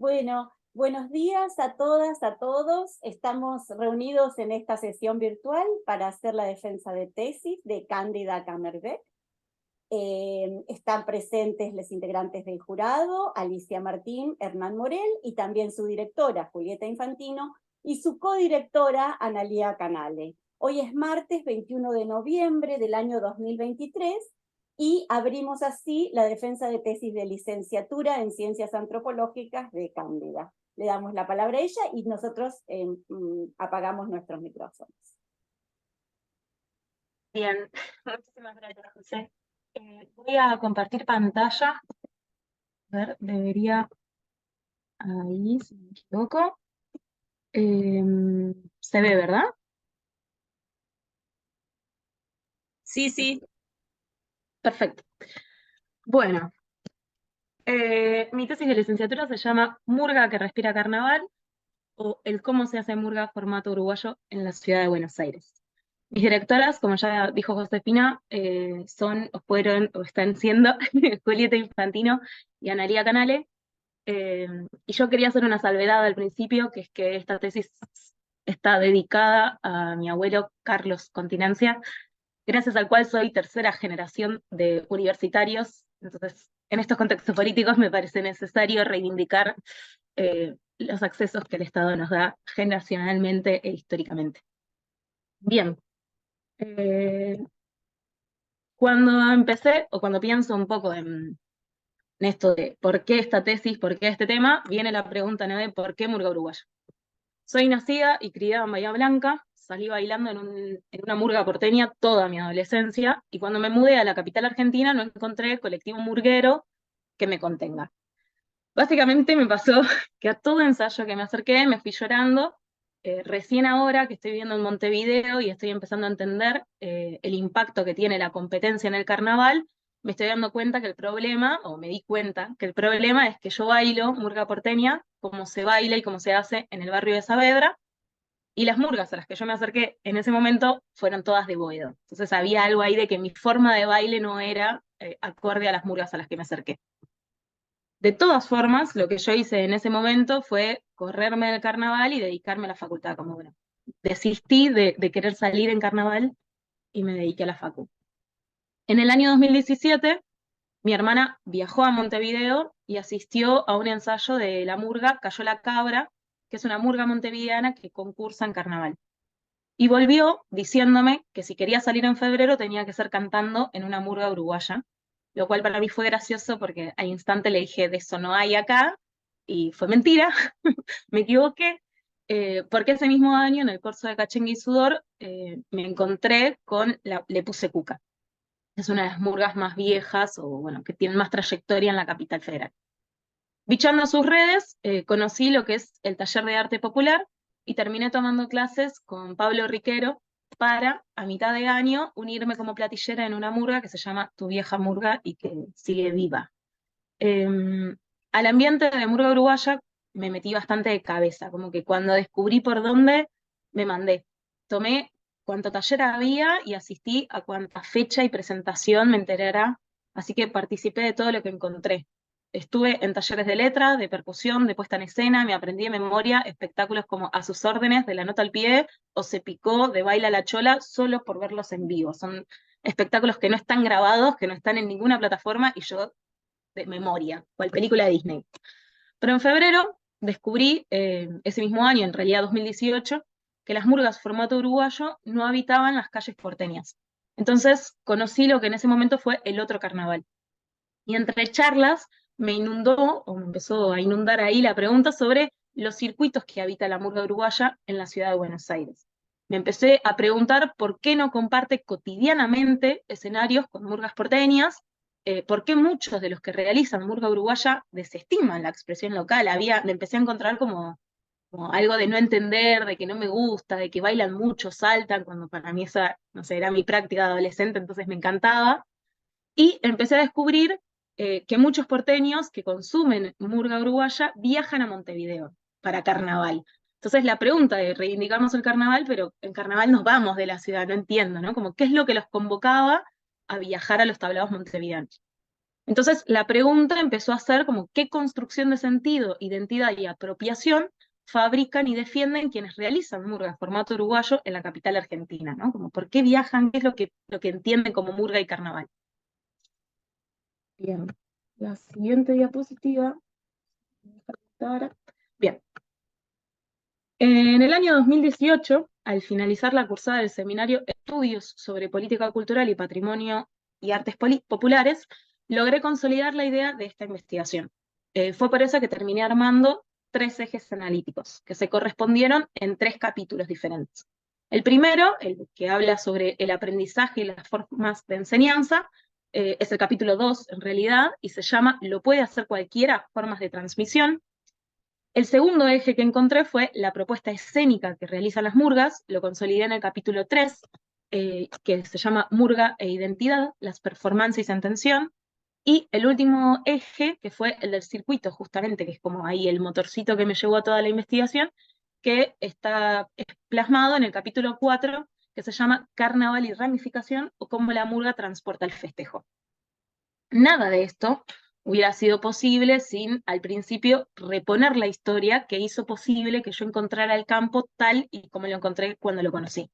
Bueno, buenos días a todas, a todos. Estamos reunidos en esta sesión virtual para hacer la defensa de tesis de Cándida Camerbeck. Están presentes los integrantes del jurado, Alicia Martín, Hernán Morel, y también su directora, Julieta Infantino, y su codirectora, Analía Canale. Hoy es martes 21 de noviembre del año 2023, y abrimos así la defensa de tesis de licenciatura en Ciencias Antropológicas de Cándida. Le damos la palabra a ella y nosotros apagamos nuestros micrófonos. Bien, muchísimas gracias, José. Voy a compartir pantalla. A ver, debería... Ahí, si no me equivoco. Se ve, ¿verdad? Sí, sí. Perfecto. Bueno, mi tesis de licenciatura se llama Murga que respira carnaval, o el cómo se hace murga formato uruguayo en la ciudad de Buenos Aires. Mis directoras, como ya dijo Josefina, son, o fueron, o están siendo Julieta Infantino y Analía Canale. Y yo quería hacer una salvedad al principio, que es que esta tesis está dedicada a mi abuelo Carlos Continencia, gracias al cual soy tercera generación de universitarios. Entonces, en estos contextos políticos me parece necesario reivindicar los accesos que el Estado nos da generacionalmente e históricamente. Bien, cuando empecé, o cuando pienso un poco en esto de por qué esta tesis, por qué este tema, viene la pregunta, ¿no?, de por qué murga uruguaya. Soy nacida y criada en Bahía Blanca, salí bailando en una murga porteña toda mi adolescencia, y cuando me mudé a la capital argentina no encontré colectivo murguero que me contenga. Básicamente me pasó que a todo ensayo que me acerqué me fui llorando. Recién ahora que estoy viviendo en Montevideo y estoy empezando a entender el impacto que tiene la competencia en el carnaval, me estoy dando cuenta que el problema, o me di cuenta que el problema es que yo bailo murga porteña como se baila y como se hace en el barrio de Saavedra, y las murgas a las que yo me acerqué en ese momento fueron todas de Boedo. Entonces había algo ahí de que mi forma de baile no era acorde a las murgas a las que me acerqué. De todas formas, lo que yo hice en ese momento fue correrme del carnaval y dedicarme a la facultad. Como, bueno, desistí de querer salir en carnaval y me dediqué a la facu. En el año 2017, mi hermana viajó a Montevideo y asistió a un ensayo de la murga Cayó la Cabra, que es una murga montevideana que concursa en carnaval. Y volvió diciéndome que si quería salir en febrero tenía que ser cantando en una murga uruguaya, lo cual para mí fue gracioso porque al instante le dije, de eso no hay acá, y fue mentira, me equivoqué, porque ese mismo año, en el curso de Cachengue y Sudor, me encontré con Le Puse Cuca. Es una de las murgas más viejas, o bueno, que tienen más trayectoria en la capital federal. Bichando sus redes, conocí lo que es el taller de arte popular, y terminé tomando clases con Pablo Riquero para, a mitad de año, unirme como platillera en una murga que se llama Tu Vieja Murga y que sigue viva. Al ambiente de murga uruguaya me metí bastante de cabeza, como que cuando descubrí por dónde, me mandé. Tomé cuánto taller había y asistí a cuánta fecha y presentación me enterara, así que participé de todo lo que encontré. Estuve en talleres de letra, de percusión, de puesta en escena, me aprendí de memoria espectáculos como A sus órdenes, de La nota al pie, o Se picó, de Baila la chola, solo por verlos en vivo. Son espectáculos que no están grabados, que no están en ninguna plataforma, y yo de memoria, cual película de Disney. Pero en febrero descubrí, ese mismo año, en realidad 2018, que las murgas formato uruguayo no habitaban las calles porteñas. Entonces conocí lo que en ese momento fue el otro carnaval. Y entre charlas me inundó, o me empezó a inundar ahí la pregunta sobre los circuitos que habita la murga uruguaya en la ciudad de Buenos Aires. Me empecé a preguntar por qué no comparte cotidianamente escenarios con murgas porteñas, por qué muchos de los que realizan murga uruguaya desestiman la expresión local. Me empecé a encontrar como algo de no entender, de que no me gusta, de que bailan mucho, saltan, cuando para mí esa, no sé, era mi práctica de adolescente, entonces me encantaba. Y empecé a descubrir que muchos porteños que consumen murga uruguaya viajan a Montevideo para carnaval. Entonces la pregunta de reivindicamos el carnaval, pero en carnaval nos vamos de la ciudad, no entiendo, ¿no? Como qué es lo que los convocaba a viajar a los tablados montevideanos. Entonces la pregunta empezó a ser como qué construcción de sentido, identidad y apropiación fabrican y defienden quienes realizan murga en formato uruguayo en la capital argentina, ¿no? Como por qué viajan, qué es lo que entienden como murga y carnaval. Bien, la siguiente diapositiva. Bien. En el año 2018, al finalizar la cursada del seminario Estudios sobre Política Cultural y Patrimonio y Artes Populares, logré consolidar la idea de esta investigación. Fue por eso que terminé armando 3 ejes analíticos, que se correspondieron en 3 capítulos diferentes. El primero, el que habla sobre el aprendizaje y las formas de enseñanza, es el capítulo 2 en realidad, y se llama Lo puede hacer cualquiera, formas de transmisión. El segundo eje que encontré fue la propuesta escénica que realizan las murgas, lo consolidé en el capítulo 3, que se llama Murga e Identidad, las performances en tensión, y el último eje, que fue el del circuito, justamente, que es como ahí el motorcito que me llevó a toda la investigación, que está plasmado en el capítulo 4, que se llama Carnaval y Ramificación, o cómo la murga transporta el festejo. Nada de esto hubiera sido posible sin, al principio, reponer la historia que hizo posible que yo encontrara el campo tal y como lo encontré cuando lo conocí.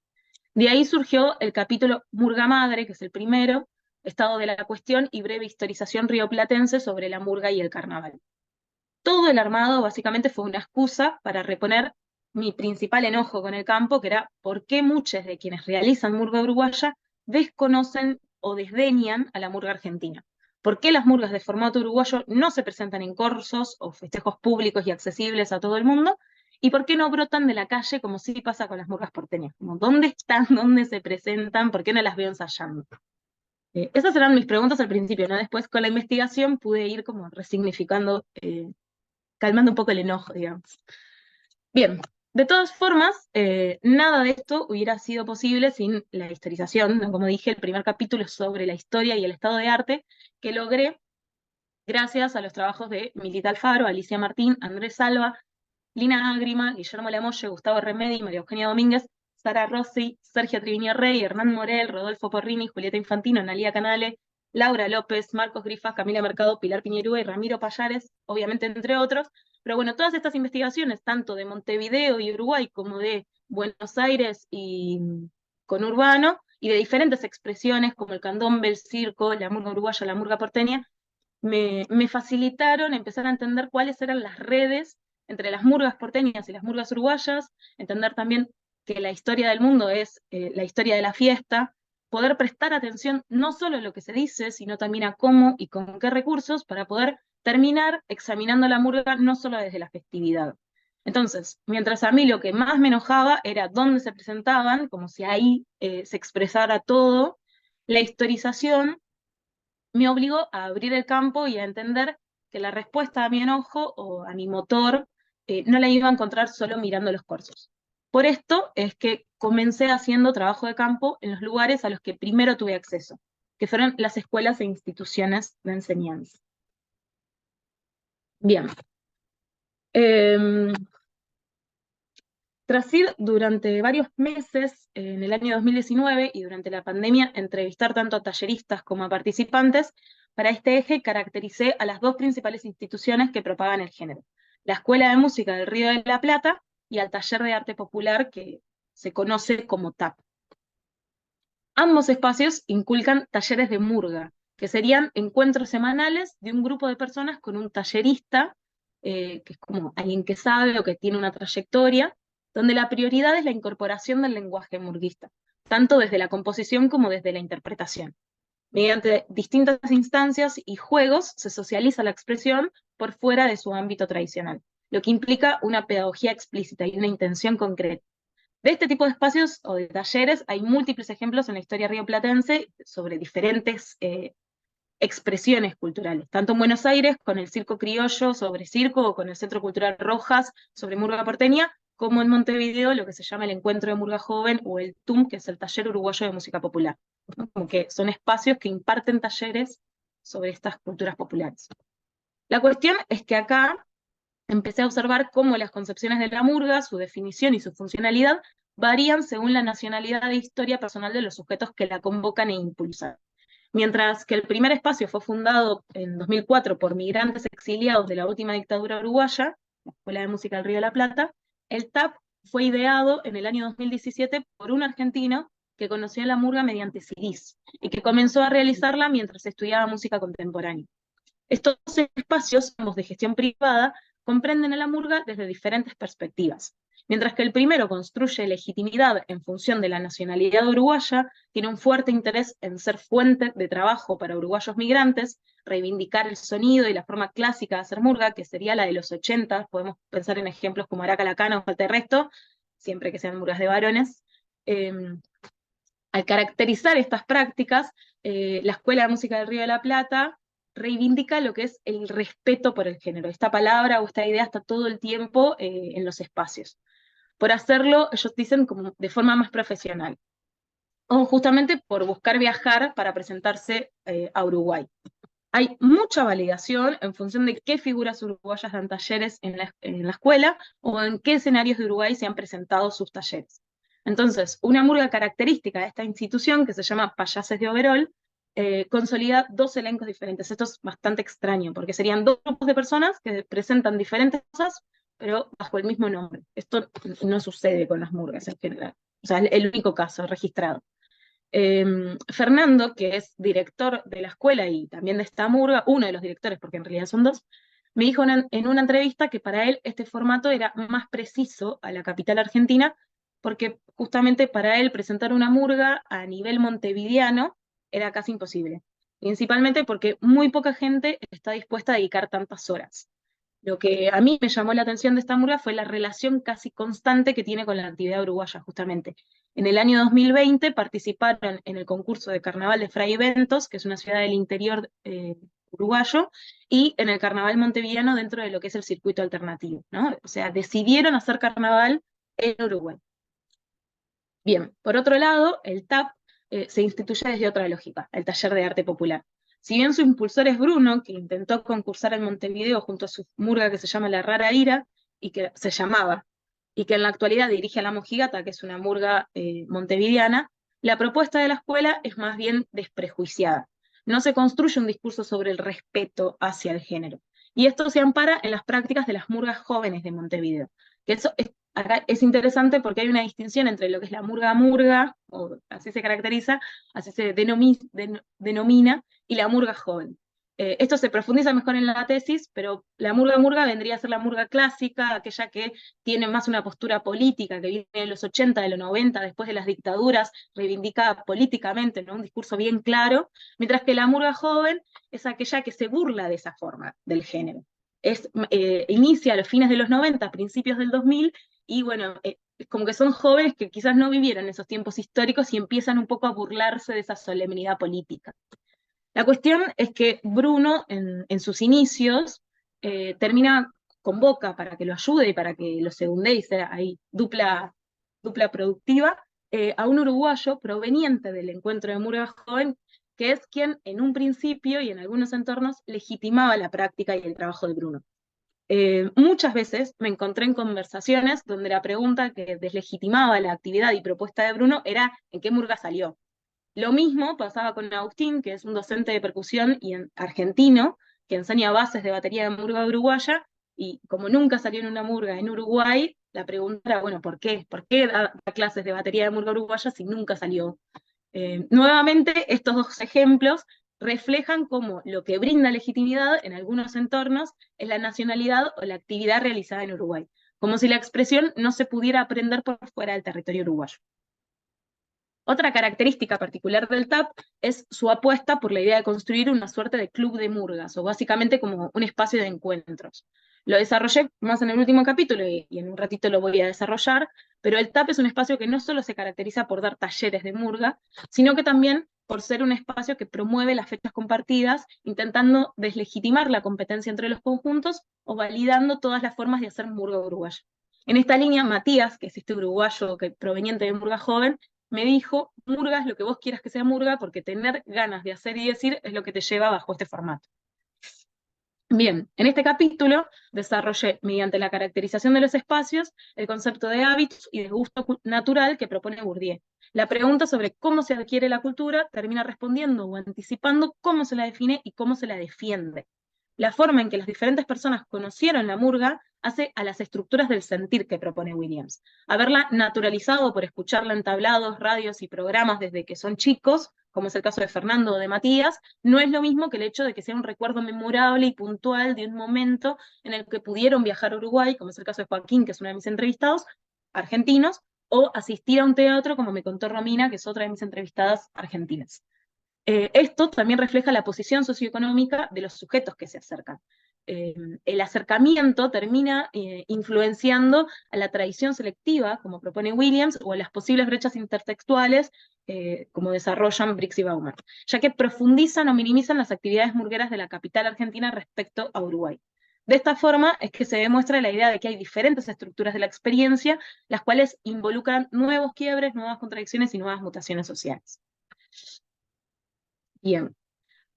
De ahí surgió el capítulo Murga Madre, que es el primero, Estado de la Cuestión y breve historización rioplatense sobre la murga y el carnaval. Todo el armado básicamente fue una excusa para reponer mi principal enojo con el campo, que era por qué muchos de quienes realizan murga uruguaya desconocen o desdeñan a la murga argentina. ¿Por qué las murgas de formato uruguayo no se presentan en corsos o festejos públicos y accesibles a todo el mundo? ¿Y por qué no brotan de la calle como sí pasa con las murgas porteñas? Como, ¿dónde están? ¿Dónde se presentan? ¿Por qué no las veo ensayando? Esas eran mis preguntas al principio, ¿no? Después con la investigación pude ir como resignificando, calmando un poco el enojo, digamos. Bien, de todas formas, nada de esto hubiera sido posible sin la historización, ¿no? Como dije, el primer capítulo es sobre la historia y el estado de arte, que logré gracias a los trabajos de Milita Alfaro, Alicia Martín, Andrés Salva, Lina Ágrima, Guillermo Lamolle, Gustavo Remedi, María Eugenia Domínguez, Sara Rossi, Sergio Triviño Rey, Hernán Morel, Rodolfo Porrini, Julieta Infantino, Analía Canale, Laura López, Marcos Grifas, Camila Mercado, Pilar Piñerúa y Ramiro Payares, obviamente entre otros. Pero bueno, todas estas investigaciones, tanto de Montevideo y Uruguay como de Buenos Aires y conurbano, y de diferentes expresiones como el candombe, el circo, la murga uruguaya, la murga porteña, me facilitaron empezar a entender cuáles eran las redes entre las murgas porteñas y las murgas uruguayas, entender también que la historia del mundo es la historia de la fiesta, poder prestar atención no solo a lo que se dice, sino también a cómo y con qué recursos para poder terminar examinando la murga no solo desde la festividad. Entonces, mientras a mí lo que más me enojaba era dónde se presentaban, como si ahí se expresara todo, la historización me obligó a abrir el campo y a entender que la respuesta a mi enojo o a mi motor no la iba a encontrar solo mirando los cursos. Por esto es que comencé haciendo trabajo de campo en los lugares a los que primero tuve acceso, que fueron las escuelas e instituciones de enseñanza. Bien. Tras ir durante varios meses en el año 2019 y durante la pandemia entrevistar tanto a talleristas como a participantes, para este eje caractericé a las 2 principales instituciones que propagan el género: la Escuela de Música del Río de la Plata y al Taller de Arte Popular, que se conoce como TAP. Ambos espacios inculcan talleres de murga, que serían encuentros semanales de un grupo de personas con un tallerista, que es como alguien que sabe o que tiene una trayectoria, donde la prioridad es la incorporación del lenguaje murguista, tanto desde la composición como desde la interpretación. Mediante distintas instancias y juegos se socializa la expresión por fuera de su ámbito tradicional, lo que implica una pedagogía explícita y una intención concreta. De este tipo de espacios o de talleres hay múltiples ejemplos en la historia rioplatense sobre diferentes expresiones culturales, tanto en Buenos Aires con el Circo Criollo sobre circo o con el Centro Cultural Rojas sobre murga porteña, como en Montevideo lo que se llama el Encuentro de Murga Joven o el TUM, que es el Taller Uruguayo de Música Popular, ¿no? Como que son espacios que imparten talleres sobre estas culturas populares. La cuestión es que acá empecé a observar cómo las concepciones de la murga, su definición y su funcionalidad varían según la nacionalidad e historia personal de los sujetos que la convocan e impulsan. Mientras que el primer espacio fue fundado en 2004 por migrantes exiliados de la última dictadura uruguaya, la Escuela de Música del Río de la Plata, el TAP fue ideado en el año 2017 por un argentino que conoció la murga mediante CDs y que comenzó a realizarla mientras estudiaba música contemporánea. Estos espacios, ambos de gestión privada, comprenden a la murga desde diferentes perspectivas. Mientras que el primero construye legitimidad en función de la nacionalidad uruguaya, tiene un fuerte interés en ser fuente de trabajo para uruguayos migrantes, reivindicar el sonido y la forma clásica de hacer murga, que sería la de los 80, podemos pensar en ejemplos como Araca Lacana o Falta de Resto, siempre que sean murgas de varones. Al caracterizar estas prácticas, la Escuela de Música del Río de la Plata reivindica lo que es el respeto por el género. Esta palabra o esta idea está todo el tiempo en los espacios. Por hacerlo, ellos dicen, como de forma más profesional, o justamente por buscar viajar para presentarse a Uruguay. Hay mucha validación en función de qué figuras uruguayas dan talleres en la escuela o en qué escenarios de Uruguay se han presentado sus talleres. Entonces, una murga característica de esta institución, que se llama Payases de Overol, consolida dos elencos diferentes. Esto es bastante extraño, porque serían dos grupos de personas que presentan diferentes cosas, pero bajo el mismo nombre. Esto no sucede con las murgas en general. O sea, es el único caso registrado. Fernando, que es director de la escuela y también de esta murga, uno de los directores, porque en realidad son dos, me dijo en una entrevista que para él este formato era más preciso a la capital argentina, porque justamente para él presentar una murga a nivel montevideano era casi imposible, principalmente porque muy poca gente está dispuesta a dedicar tantas horas. Lo que a mí me llamó la atención de esta murga fue la relación casi constante que tiene con la actividad uruguaya, justamente. En el año 2020 participaron en el concurso de Carnaval de Fray Bentos, que es una ciudad del interior uruguayo, y en el Carnaval montevideano dentro de lo que es el circuito alternativo, ¿no? O sea, decidieron hacer carnaval en Uruguay. Bien, por otro lado, el TAP se instituye desde otra lógica, el Taller de Arte Popular. Si bien su impulsor es Bruno, que intentó concursar en Montevideo junto a su murga que se llama La Rara Ira, y que se llamaba, y que en la actualidad dirige a La Mojigata, que es una murga montevideana, la propuesta de la escuela es más bien desprejuiciada. No se construye un discurso sobre el respeto hacia el género. Y esto se ampara en las prácticas de las murgas jóvenes de Montevideo. Que eso acá es interesante porque hay una distinción entre lo que es la murga, o así se caracteriza, así se denomina, y la murga joven. Esto se profundiza mejor en la tesis, pero la murga vendría a ser la murga clásica, aquella que tiene más una postura política, que viene de los 80, de los 90, después de las dictaduras, reivindica políticamente, ¿no? Un discurso bien claro, mientras que la murga joven es aquella que se burla de esa forma del género. Inicia a los fines de los 90, principios del 2000, y bueno, como que son jóvenes que quizás no vivieron esos tiempos históricos y empiezan un poco a burlarse de esa solemnidad política. La cuestión es que Bruno, en sus inicios, convoca para que lo ayude y para que lo segundee y sea ahí dupla productiva, a un uruguayo proveniente del encuentro de murga joven, que es quien en un principio y en algunos entornos legitimaba la práctica y el trabajo de Bruno. Muchas veces me encontré en conversaciones donde la pregunta que deslegitimaba la actividad y propuesta de Bruno era ¿en qué murga salió? Lo mismo pasaba con Agustín, que es un docente de percusión argentino, que enseña bases de batería de murga uruguaya, y como nunca salió en una murga en Uruguay, la pregunta era, bueno, ¿por qué? ¿Por qué da clases de batería de murga uruguaya si nunca salió? Nuevamente, estos dos ejemplos reflejan cómo lo que brinda legitimidad en algunos entornos es la nacionalidad o la actividad realizada en Uruguay, como si la expresión no se pudiera aprender por fuera del territorio uruguayo. Otra característica particular del TAP es su apuesta por la idea de construir una suerte de club de murgas, o básicamente como un espacio de encuentros. Lo desarrollé más en el último capítulo y en un ratito lo voy a desarrollar, pero el TAP es un espacio que no solo se caracteriza por dar talleres de murga, sino que también por ser un espacio que promueve las fechas compartidas, intentando deslegitimar la competencia entre los conjuntos o validando todas las formas de hacer murga uruguaya. En esta línea, Matías, que es este uruguayo proveniente de murga joven, me dijo, murga es lo que vos quieras que sea murga, porque tener ganas de hacer y decir es lo que te lleva bajo este formato. Bien, en este capítulo desarrollé, mediante la caracterización de los espacios, el concepto de hábitos y de gusto natural que propone Bourdieu, La pregunta sobre cómo se adquiere la cultura termina respondiendo o anticipando cómo se la define y cómo se la defiende. La forma en que las diferentes personas conocieron la murga hace a las estructuras del sentir que propone Williams. Haberla naturalizado por escucharla en tablados, radios y programas desde que son chicos, como es el caso de Fernando o de Matías, no es lo mismo que el hecho de que sea un recuerdo memorable y puntual de un momento en el que pudieron viajar a Uruguay, como es el caso de Joaquín, que es uno de mis entrevistados, argentinos, o asistir a un teatro, como me contó Romina, que es otra de mis entrevistadas argentinas. Esto también refleja la posición socioeconómica de los sujetos que se acercan. El acercamiento termina influenciando a la tradición selectiva, como propone Williams, o a las posibles brechas intertextuales, como desarrollan Brix y Bauman, ya que profundizan o minimizan las actividades murgueras de la capital argentina respecto a Uruguay. De esta forma es que se demuestra la idea de que hay diferentes estructuras de la experiencia, las cuales involucran nuevos quiebres, nuevas contradicciones y nuevas mutaciones sociales. Bien,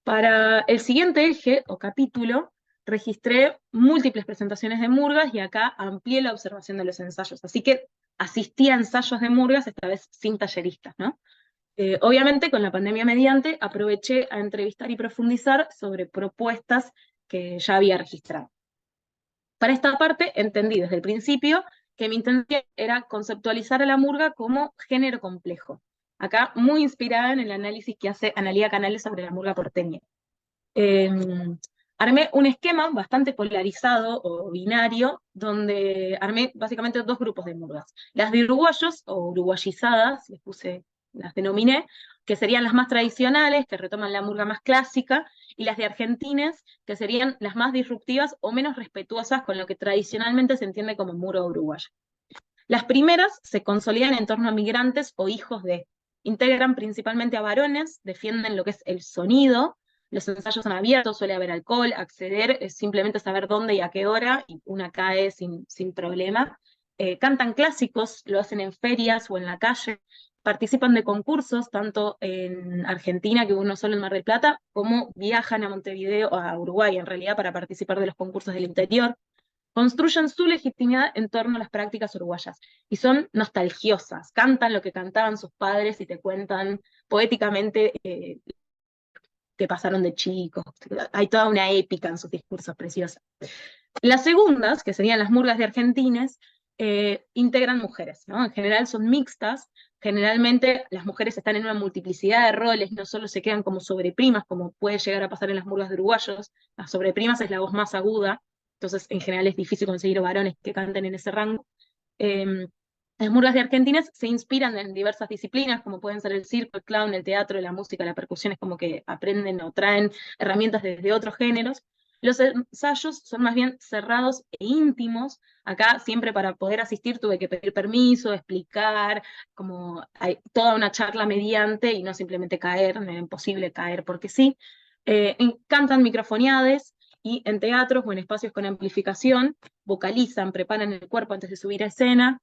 para el siguiente eje o capítulo, registré múltiples presentaciones de murgas y acá amplié la observación de los ensayos. Así que asistí a ensayos de murgas, esta vez sin talleristas, ¿no? Obviamente, con la pandemia mediante, aproveché a entrevistar y profundizar sobre propuestas que ya había registrado. Para esta parte, entendí desde el principio que mi intención era conceptualizar a la murga como género complejo. Acá, muy inspirada en el análisis que hace Analía Canales sobre la murga porteña. Armé un esquema bastante polarizado o binario, donde armé básicamente dos grupos de murgas. Las de uruguayos o uruguayizadas, las denominé, que serían las más tradicionales, que retoman la murga más clásica, y las de argentines, que serían las más disruptivas o menos respetuosas con lo que tradicionalmente se entiende como murga uruguaya. Las primeras se consolidan en torno a migrantes o hijos de. Integran principalmente a varones, defienden lo que es el sonido, los ensayos son abiertos, suele haber alcohol, acceder es simplemente saber dónde y a qué hora, y una cae sin problema. Cantan clásicos, lo hacen en ferias o en la calle, participan de concursos, tanto en Argentina, que uno solo en Mar del Plata, como viajan a Montevideo, a Uruguay en realidad, para participar de los concursos del interior. Construyen su legitimidad en torno a las prácticas uruguayas, y son nostalgiosas, cantan lo que cantaban sus padres y te cuentan poéticamente que pasaron de chicos, hay toda una épica en sus discursos preciosos. Las segundas, que serían las murgas de argentines, integran mujeres, ¿no? En general son mixtas, generalmente las mujeres están en una multiplicidad de roles, no solo se quedan como sobreprimas, como puede llegar a pasar en las murgas de uruguayos, las sobreprimas es la voz más aguda, entonces en general es difícil conseguir varones que canten en ese rango. Las murgas de argentines se inspiran en diversas disciplinas, como pueden ser el circo, el clown, el teatro, la música, la percusión, es como que aprenden o traen herramientas desde otros géneros. Los ensayos son más bien cerrados e íntimos. Acá siempre para poder asistir tuve que pedir permiso, explicar, como hay toda una charla mediante y no simplemente caer, no era imposible caer porque sí. Cantan microfoneades y en teatros o en espacios con amplificación, vocalizan, preparan el cuerpo antes de subir a escena,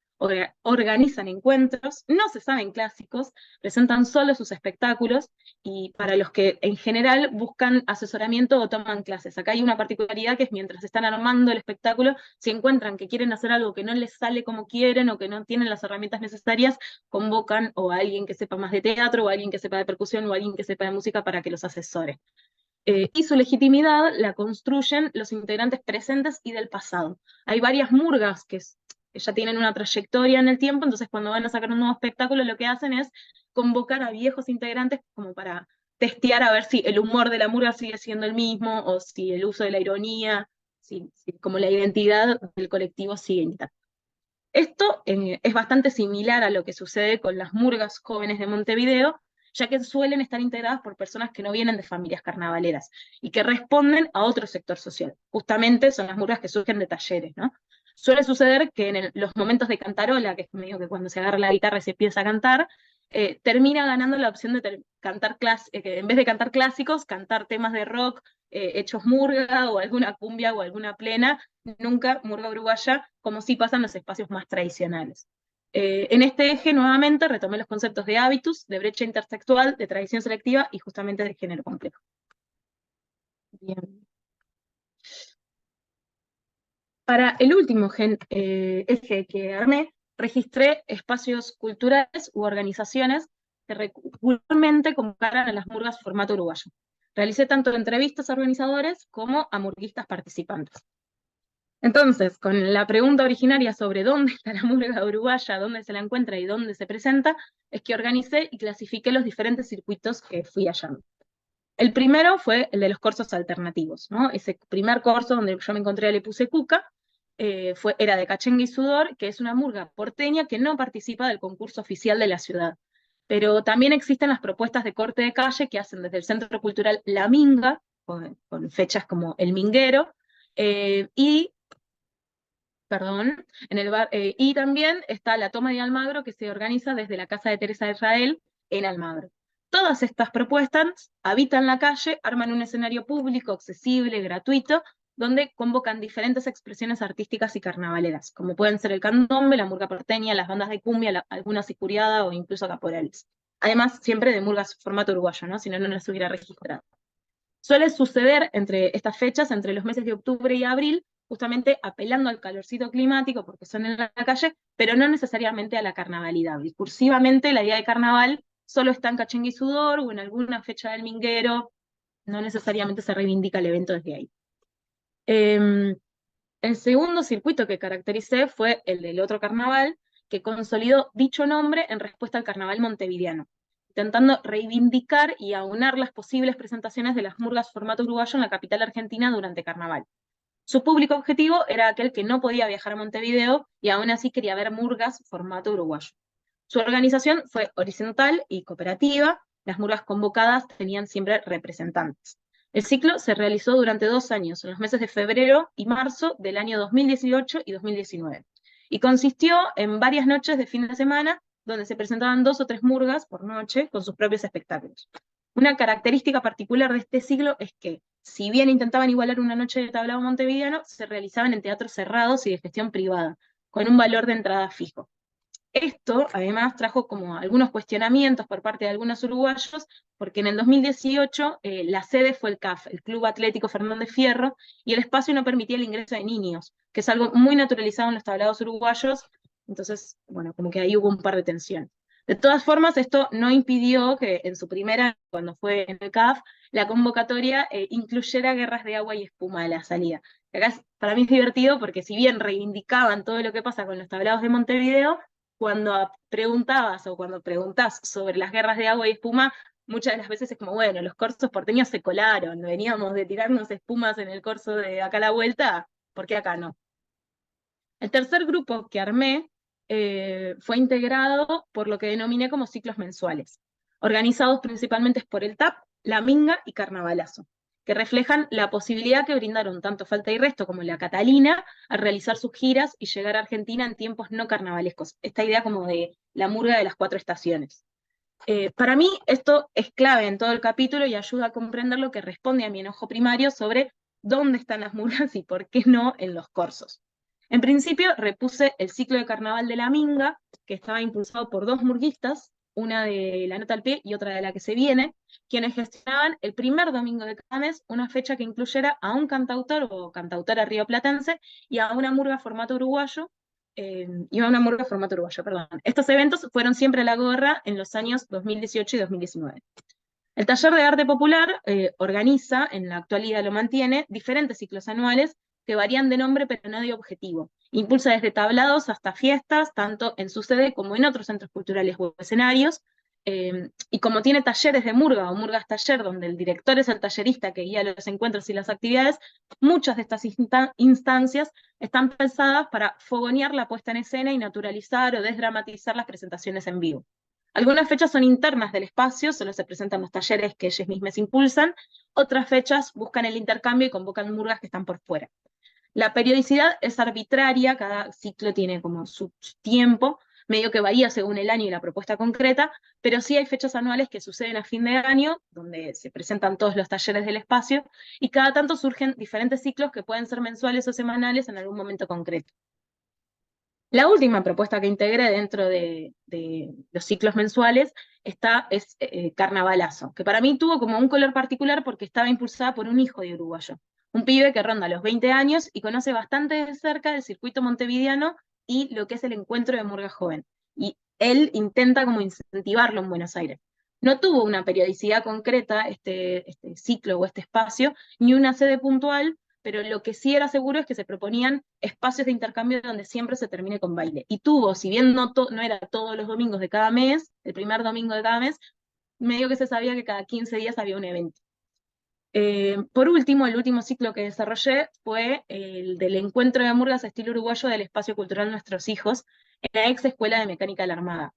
organizan encuentros, no se saben clásicos, presentan solo sus espectáculos, y para los que en general buscan asesoramiento o toman clases. Acá hay una particularidad que es mientras están armando el espectáculo, si encuentran que quieren hacer algo que no les sale como quieren o que no tienen las herramientas necesarias, convocan o a alguien que sepa más de teatro, o a alguien que sepa de percusión, o a alguien que sepa de música para que los asesore. Y su legitimidad la construyen los integrantes presentes y del pasado. Hay varias murgas que ya tienen una trayectoria en el tiempo, entonces cuando van a sacar un nuevo espectáculo lo que hacen es convocar a viejos integrantes como para testear a ver si el humor de la murga sigue siendo el mismo, o si el uso de la ironía, si como la identidad del colectivo sigue intacta. Esto es bastante similar a lo que sucede con las murgas jóvenes de Montevideo, ya que suelen estar integradas por personas que no vienen de familias carnavaleras y que responden a otro sector social. Justamente son las murgas que surgen de talleres, ¿no? Suele suceder que en los momentos de cantarola, que es medio que cuando se agarra la guitarra y se empieza a cantar, termina ganando la opción de cantar en vez de cantar clásicos, cantar temas de rock hechos murga, o alguna cumbia o alguna plena, nunca murga uruguaya, como sí pasa en los espacios más tradicionales. En este eje, nuevamente, retomé los conceptos de hábitus, de brecha intersexual, de tradición selectiva y justamente de género complejo. Bien. Para el último eje que armé, registré espacios culturales u organizaciones que regularmente convocaran a las murgas formato uruguayo. Realicé tanto entrevistas a organizadores como a murguistas participantes. Entonces, con la pregunta originaria sobre dónde está la murga uruguaya, dónde se la encuentra y dónde se presenta, es que organicé y clasifiqué los diferentes circuitos que fui hallando. El primero fue el de los corsos alternativos, ¿no? Ese primer corso donde yo me encontré le puse cuca, era de Cachengue y Sudor, que es una murga porteña que no participa del concurso oficial de la ciudad. Pero también existen las propuestas de corte de calle que hacen desde el Centro Cultural La Minga, con fechas como El Minguero, y también está la Toma de Almagro, que se organiza desde la Casa de Teresa de Israel en Almagro. Todas estas propuestas habitan la calle, arman un escenario público, accesible, gratuito, donde convocan diferentes expresiones artísticas y carnavaleras, como pueden ser el candombe, la murga porteña, las bandas de cumbia, alguna sicuriada o incluso caporales. Además, siempre de murgas formato uruguayo, ¿no? Si no, no las hubiera registrado. Suele suceder entre estas fechas, entre los meses de octubre y abril, justamente apelando al calorcito climático, porque son en la calle, pero no necesariamente a la carnavalidad. Discursivamente, la idea de carnaval solo está en Cachengue y Sudor, o en alguna fecha del Minguero, no necesariamente se reivindica el evento desde ahí. El segundo circuito que caractericé fue el del otro carnaval, que consolidó dicho nombre en respuesta al carnaval montevideano, intentando reivindicar y aunar las posibles presentaciones de las murgas formato uruguayo en la capital argentina durante carnaval. Su público objetivo era aquel que no podía viajar a Montevideo y aún así quería ver murgas formato uruguayo. Su organización fue horizontal y cooperativa, las murgas convocadas tenían siempre representantes. El ciclo se realizó durante 2 años, en los meses de febrero y marzo del año 2018 y 2019, y consistió en varias noches de fin de semana, donde se presentaban 2 o 3 murgas por noche con sus propios espectáculos. Una característica particular de este siglo es que, si bien intentaban igualar una noche de tablao montevideano, se realizaban en teatros cerrados y de gestión privada, con un valor de entrada fijo. Esto, además, trajo como algunos cuestionamientos por parte de algunos uruguayos, porque en el 2018 la sede fue el CAF, el Club Atlético Fernández Fierro, y el espacio no permitía el ingreso de niños, que es algo muy naturalizado en los tablados uruguayos, entonces, bueno, como que ahí hubo un par de tensiones. De todas formas, esto no impidió que en su primera, cuando fue en el CAF, la convocatoria incluyera guerras de agua y espuma a la salida. Acá para mí es divertido porque si bien reivindicaban todo lo que pasa con los tablados de Montevideo, cuando preguntabas o cuando preguntás sobre las guerras de agua y espuma, muchas de las veces es como, bueno, los corsos porteños se colaron, veníamos de tirarnos espumas en el corso de acá a la vuelta, ¿por qué acá no? El tercer grupo que armé fue integrado por lo que denominé como ciclos mensuales, organizados principalmente por el TAP, La Minga y Carnavalazo, que reflejan la posibilidad que brindaron tanto Falta y Resto como la Catalina a realizar sus giras y llegar a Argentina en tiempos no carnavalescos. Esta idea como de la murga de las 4 estaciones. Para mí esto es clave en todo el capítulo y ayuda a comprender lo que responde a mi enojo primario sobre dónde están las murgas y por qué no en los corsos. En principio repuse el ciclo de carnaval de La Minga, que estaba impulsado por 2 murguistas, una de La Nota al Pie y otra de La que se viene, quienes gestionaban el primer domingo de cada mes una fecha que incluyera a un cantautor o cantautora rioplatense y a una murga formato uruguayo, perdón. Estos eventos fueron siempre a la gorra en los años 2018 y 2019. El Taller de Arte Popular organiza, en la actualidad lo mantiene, diferentes ciclos anuales que varían de nombre pero no de objetivo. Impulsa desde tablados hasta fiestas, tanto en su sede como en otros centros culturales o escenarios, y como tiene talleres de murga o murgas taller, donde el director es el tallerista que guía los encuentros y las actividades, muchas de estas instancias están pensadas para fogonear la puesta en escena y naturalizar o desdramatizar las presentaciones en vivo. Algunas fechas son internas del espacio, solo se presentan los talleres que ellos mismos impulsan, otras fechas buscan el intercambio y convocan murgas que están por fuera. La periodicidad es arbitraria, cada ciclo tiene como su tiempo, medio que varía según el año y la propuesta concreta, pero sí hay fechas anuales que suceden a fin de año, donde se presentan todos los talleres del espacio, y cada tanto surgen diferentes ciclos que pueden ser mensuales o semanales en algún momento concreto. La última propuesta que integré dentro de los ciclos mensuales es Carnavalazo, que para mí tuvo como un color particular porque estaba impulsada por un hijo de uruguayo, un pibe que ronda los 20 años y conoce bastante de cerca el circuito montevideano y lo que es el encuentro de murga joven. Y él intenta como incentivarlo en Buenos Aires. No tuvo una periodicidad concreta este ciclo o este espacio, ni una sede puntual, pero lo que sí era seguro es que se proponían espacios de intercambio donde siempre se termine con baile. Y tuvo, si bien no era todos los domingos de cada mes, el primer domingo de cada mes, medio que se sabía que cada 15 días había un evento. Por último, el último ciclo que desarrollé fue el del encuentro de murgas estilo uruguayo del Espacio Cultural Nuestros Hijos, en la ex Escuela de Mecánica de la Armada.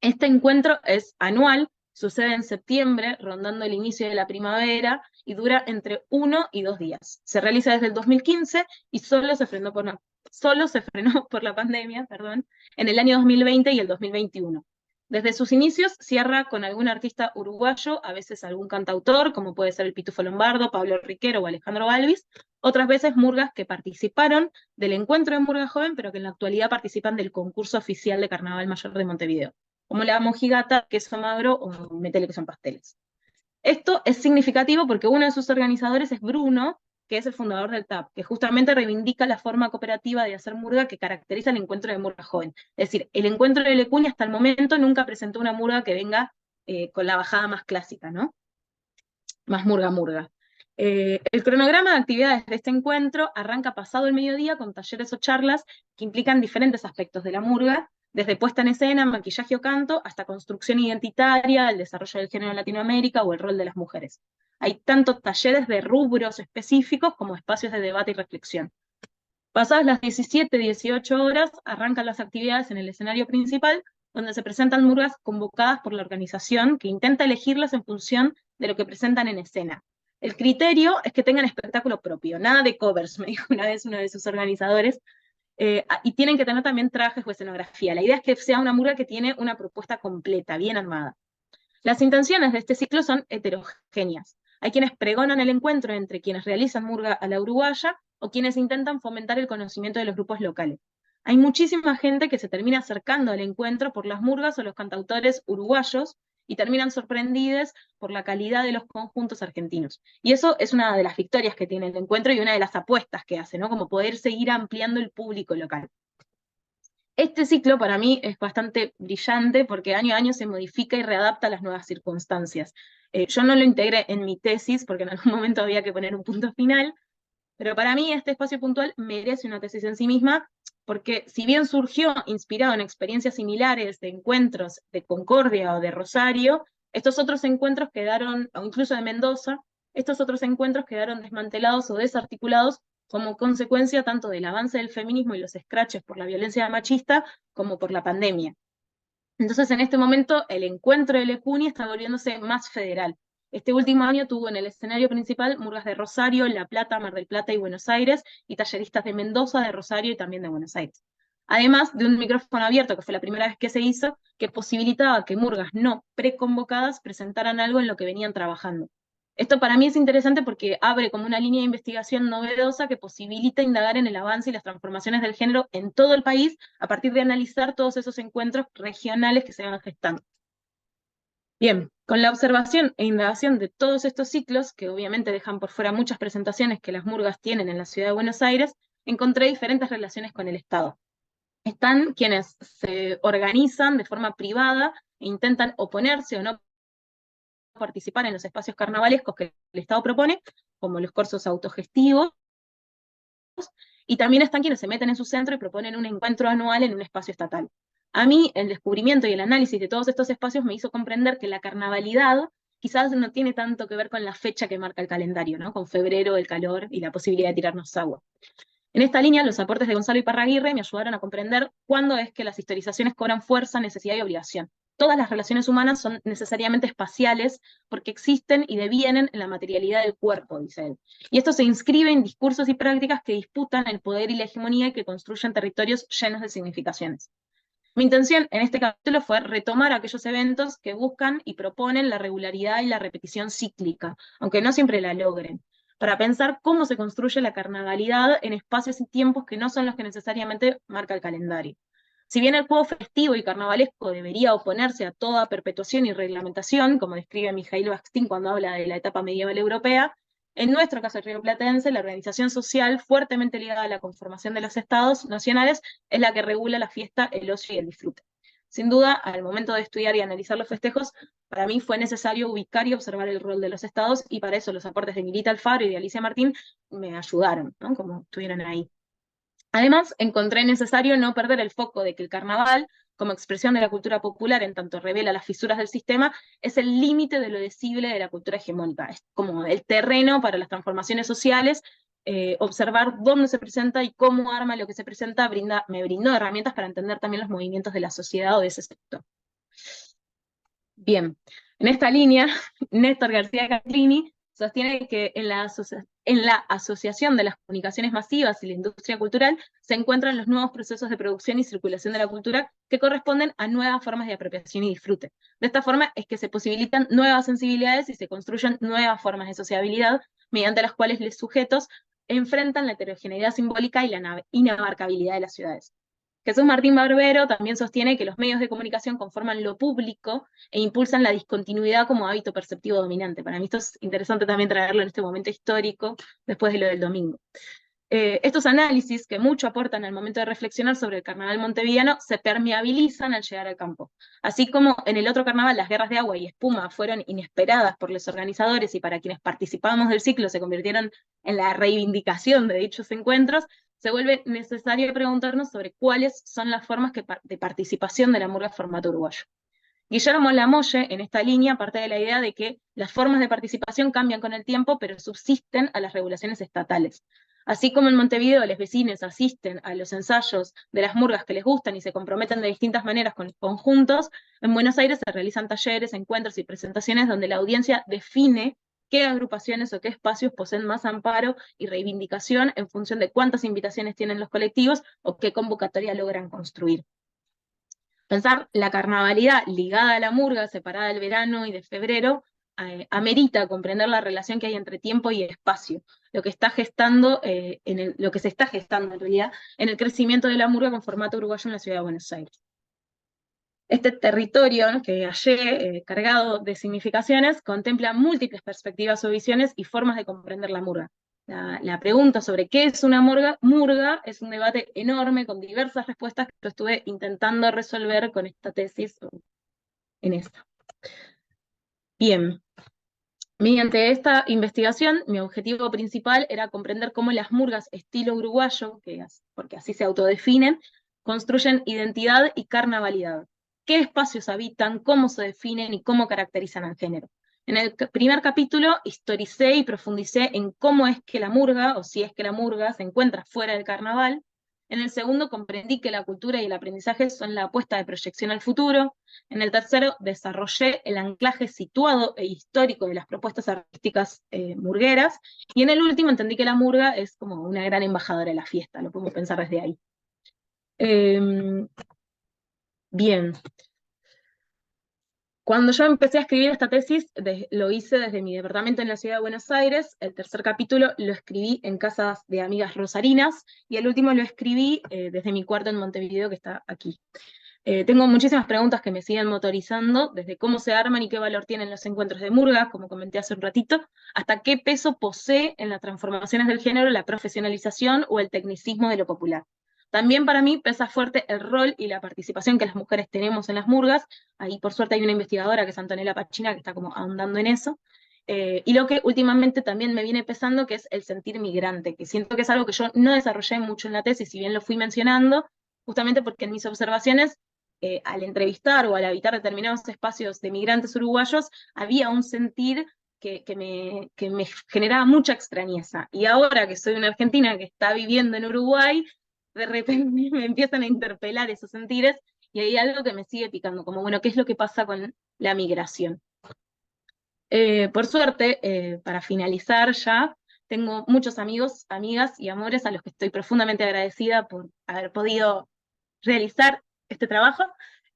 Este encuentro es anual, sucede en septiembre, rondando el inicio de la primavera, y dura entre 1 y 2 días. Se realiza desde el 2015 y solo se frenó por la pandemia, en el año 2020 y el 2021. Desde sus inicios cierra con algún artista uruguayo, a veces algún cantautor, como puede ser el Pitufo Lombardo, Pablo Riquero o Alejandro Balvis, otras veces murgas que participaron del encuentro de murga joven, pero que en la actualidad participan del concurso oficial de Carnaval Mayor de Montevideo, como la mojigata, queso magro o metele que son pasteles. Esto es significativo porque uno de sus organizadores es Bruno, que es el fundador del TAP, que justamente reivindica la forma cooperativa de hacer murga que caracteriza el encuentro de murga joven. Es decir, el encuentro de Lecuña hasta el momento nunca presentó una murga que venga con la bajada más clásica, ¿no? Más murga. El cronograma de actividades de este encuentro arranca pasado el mediodía con talleres o charlas que implican diferentes aspectos de la murga, desde puesta en escena, maquillaje o canto, hasta construcción identitaria, el desarrollo del género en Latinoamérica o el rol de las mujeres. Hay tanto talleres de rubros específicos como espacios de debate y reflexión. Pasadas las 17, 18 horas, arrancan las actividades en el escenario principal, donde se presentan murgas convocadas por la organización, que intenta elegirlas en función de lo que presentan en escena. El criterio es que tengan espectáculo propio, nada de covers, me dijo una vez uno de sus organizadores, y tienen que tener también trajes o escenografía. La idea es que sea una murga que tiene una propuesta completa, bien armada. Las intenciones de este ciclo son heterogéneas. Hay quienes pregonan el encuentro entre quienes realizan murga a la uruguaya o quienes intentan fomentar el conocimiento de los grupos locales. Hay muchísima gente que se termina acercando al encuentro por las murgas o los cantautores uruguayos y terminan sorprendidos por la calidad de los conjuntos argentinos. Y eso es una de las victorias que tiene el encuentro y una de las apuestas que hace, ¿no? Como poder seguir ampliando el público local. Este ciclo para mí es bastante brillante porque año a año se modifica y readapta a las nuevas circunstancias. Yo no lo integré en mi tesis porque en algún momento había que poner un punto final, pero para mí este espacio puntual merece una tesis en sí misma, porque si bien surgió inspirado en experiencias similares de encuentros de Concordia o de Rosario, estos otros encuentros quedaron, o incluso de Mendoza, estos otros encuentros quedaron desmantelados o desarticulados como consecuencia tanto del avance del feminismo y los escraches por la violencia machista, como por la pandemia. Entonces, en este momento, el encuentro de Lecuni está volviéndose más federal. Este último año tuvo en el escenario principal murgas de Rosario, La Plata, Mar del Plata y Buenos Aires, y talleristas de Mendoza, de Rosario y también de Buenos Aires. Además de un micrófono abierto, que fue la primera vez que se hizo, que posibilitaba que murgas no preconvocadas presentaran algo en lo que venían trabajando. Esto para mí es interesante porque abre como una línea de investigación novedosa que posibilita indagar en el avance y las transformaciones del género en todo el país a partir de analizar todos esos encuentros regionales que se van gestando. Bien, con la observación e indagación de todos estos ciclos, que obviamente dejan por fuera muchas presentaciones que las murgas tienen en la ciudad de Buenos Aires, encontré diferentes relaciones con el Estado. Están quienes se organizan de forma privada e intentan oponerse o no participar en los espacios carnavalescos que el Estado propone, como los cursos autogestivos, y también están quienes se meten en su centro y proponen un encuentro anual en un espacio estatal. A mí, el descubrimiento y el análisis de todos estos espacios me hizo comprender que la carnavalidad quizás no tiene tanto que ver con la fecha que marca el calendario, ¿no? Con febrero, el calor y la posibilidad de tirarnos agua. En esta línea, los aportes de Gonzalo Iparraguirre me ayudaron a comprender cuándo es que las historizaciones cobran fuerza, necesidad y obligación. Todas las relaciones humanas son necesariamente espaciales porque existen y devienen en la materialidad del cuerpo, dice él. Y esto se inscribe en discursos y prácticas que disputan el poder y la hegemonía y que construyen territorios llenos de significaciones. Mi intención en este capítulo fue retomar aquellos eventos que buscan y proponen la regularidad y la repetición cíclica, aunque no siempre la logren, para pensar cómo se construye la carnavalidad en espacios y tiempos que no son los que necesariamente marca el calendario. Si bien el juego festivo y carnavalesco debería oponerse a toda perpetuación y reglamentación, como describe Mijail Bakhtin cuando habla de la etapa medieval europea, En nuestro caso rioplatense, la organización social fuertemente ligada a la conformación de los estados nacionales es la que regula la fiesta, el ocio y el disfrute. Sin duda, al momento de estudiar y analizar los festejos, para mí fue necesario ubicar y observar el rol de los estados, y para eso los aportes de Milita Alfaro y de Alicia Martín me ayudaron, ¿no? Como estuvieron ahí. Además, encontré necesario no perder el foco de que el carnaval, como expresión de la cultura popular, en tanto revela las fisuras del sistema, es el límite de lo decible de la cultura hegemónica, es como el terreno para las transformaciones sociales. Observar dónde se presenta y cómo arma lo que se presenta me brindó herramientas para entender también los movimientos de la sociedad o de ese sector. Bien, en esta línea, Néstor García Catlini sostiene que en la asociación de las comunicaciones masivas y la industria cultural se encuentran los nuevos procesos de producción y circulación de la cultura que corresponden a nuevas formas de apropiación y disfrute. De esta forma es que se posibilitan nuevas sensibilidades y se construyen nuevas formas de sociabilidad mediante las cuales los sujetos enfrentan la heterogeneidad simbólica y la inabarcabilidad de las ciudades. Jesús Martín Barbero también sostiene que los medios de comunicación conforman lo público e impulsan la discontinuidad como hábito perceptivo dominante. Para mí esto es interesante también traerlo en este momento histórico, después de lo del domingo. Estos análisis, que mucho aportan al momento de reflexionar sobre el carnaval montevideano, se permeabilizan al llegar al campo. Así como en el otro carnaval las guerras de agua y espuma fueron inesperadas por los organizadores y para quienes participábamos del ciclo se convirtieron en la reivindicación de dichos encuentros, se vuelve necesario preguntarnos sobre cuáles son las formas de participación de la murga formato uruguayo. Guillermo Lamolle, en esta línea, parte de la idea de que las formas de participación cambian con el tiempo, pero subsisten a las regulaciones estatales. Así como en Montevideo los vecinos asisten a los ensayos de las murgas que les gustan y se comprometen de distintas maneras con los conjuntos, en Buenos Aires se realizan talleres, encuentros y presentaciones donde la audiencia define qué agrupaciones o qué espacios poseen más amparo y reivindicación en función de cuántas invitaciones tienen los colectivos o qué convocatoria logran construir. Pensar la carnavalidad ligada a la murga, separada del verano y de febrero, amerita comprender la relación que hay entre tiempo y espacio, lo que está gestando, lo que se está gestando en realidad, en el crecimiento de la murga con formato uruguayo en la ciudad de Buenos Aires. Este territorio, ¿no?, que hallé cargado de significaciones, contempla múltiples perspectivas o visiones y formas de comprender la murga. La pregunta sobre qué es una murga es un debate enorme con diversas respuestas que yo estuve intentando resolver con esta tesis en esta. Bien, mediante esta investigación, mi objetivo principal era comprender cómo las murgas estilo uruguayo, porque así se autodefinen, construyen identidad y carnavalidad. ¿Qué espacios habitan, cómo se definen y cómo caracterizan al género? En el primer capítulo historicé y profundicé en cómo es que la murga, o si es que la murga, se encuentra fuera del carnaval. En el segundo comprendí que la cultura y el aprendizaje son la apuesta de proyección al futuro. En el tercero desarrollé el anclaje situado e histórico de las propuestas artísticas murgueras. Y en el último entendí que la murga es como una gran embajadora de la fiesta, lo podemos pensar desde ahí. Bien. Cuando yo empecé a escribir esta tesis, lo hice desde mi departamento en la ciudad de Buenos Aires. El tercer capítulo lo escribí en casas de amigas rosarinas, y el último lo escribí desde mi cuarto en Montevideo, que está aquí. Tengo muchísimas preguntas que me siguen motorizando, desde cómo se arman y qué valor tienen los encuentros de murgas, como comenté hace un ratito, hasta qué peso posee en las transformaciones del género la profesionalización o el tecnicismo de lo popular. También para mí pesa fuerte el rol y la participación que las mujeres tenemos en las murgas. Ahí por suerte hay una investigadora que es Antonella Pachina que está como ahondando en eso. Y lo que últimamente también me viene pesando, que es el sentir migrante, que siento que es algo que yo no desarrollé mucho en la tesis, si bien lo fui mencionando, justamente porque en mis observaciones, al entrevistar o al habitar determinados espacios de migrantes uruguayos, había un sentir que me generaba mucha extrañeza. Y ahora que soy una argentina que está viviendo en Uruguay, de repente me empiezan a interpelar esos sentires, y hay algo que me sigue picando, como, bueno, ¿qué es lo que pasa con la migración? Por suerte, para finalizar ya, tengo muchos amigos, amigas y amores a los que estoy profundamente agradecida por haber podido realizar este trabajo,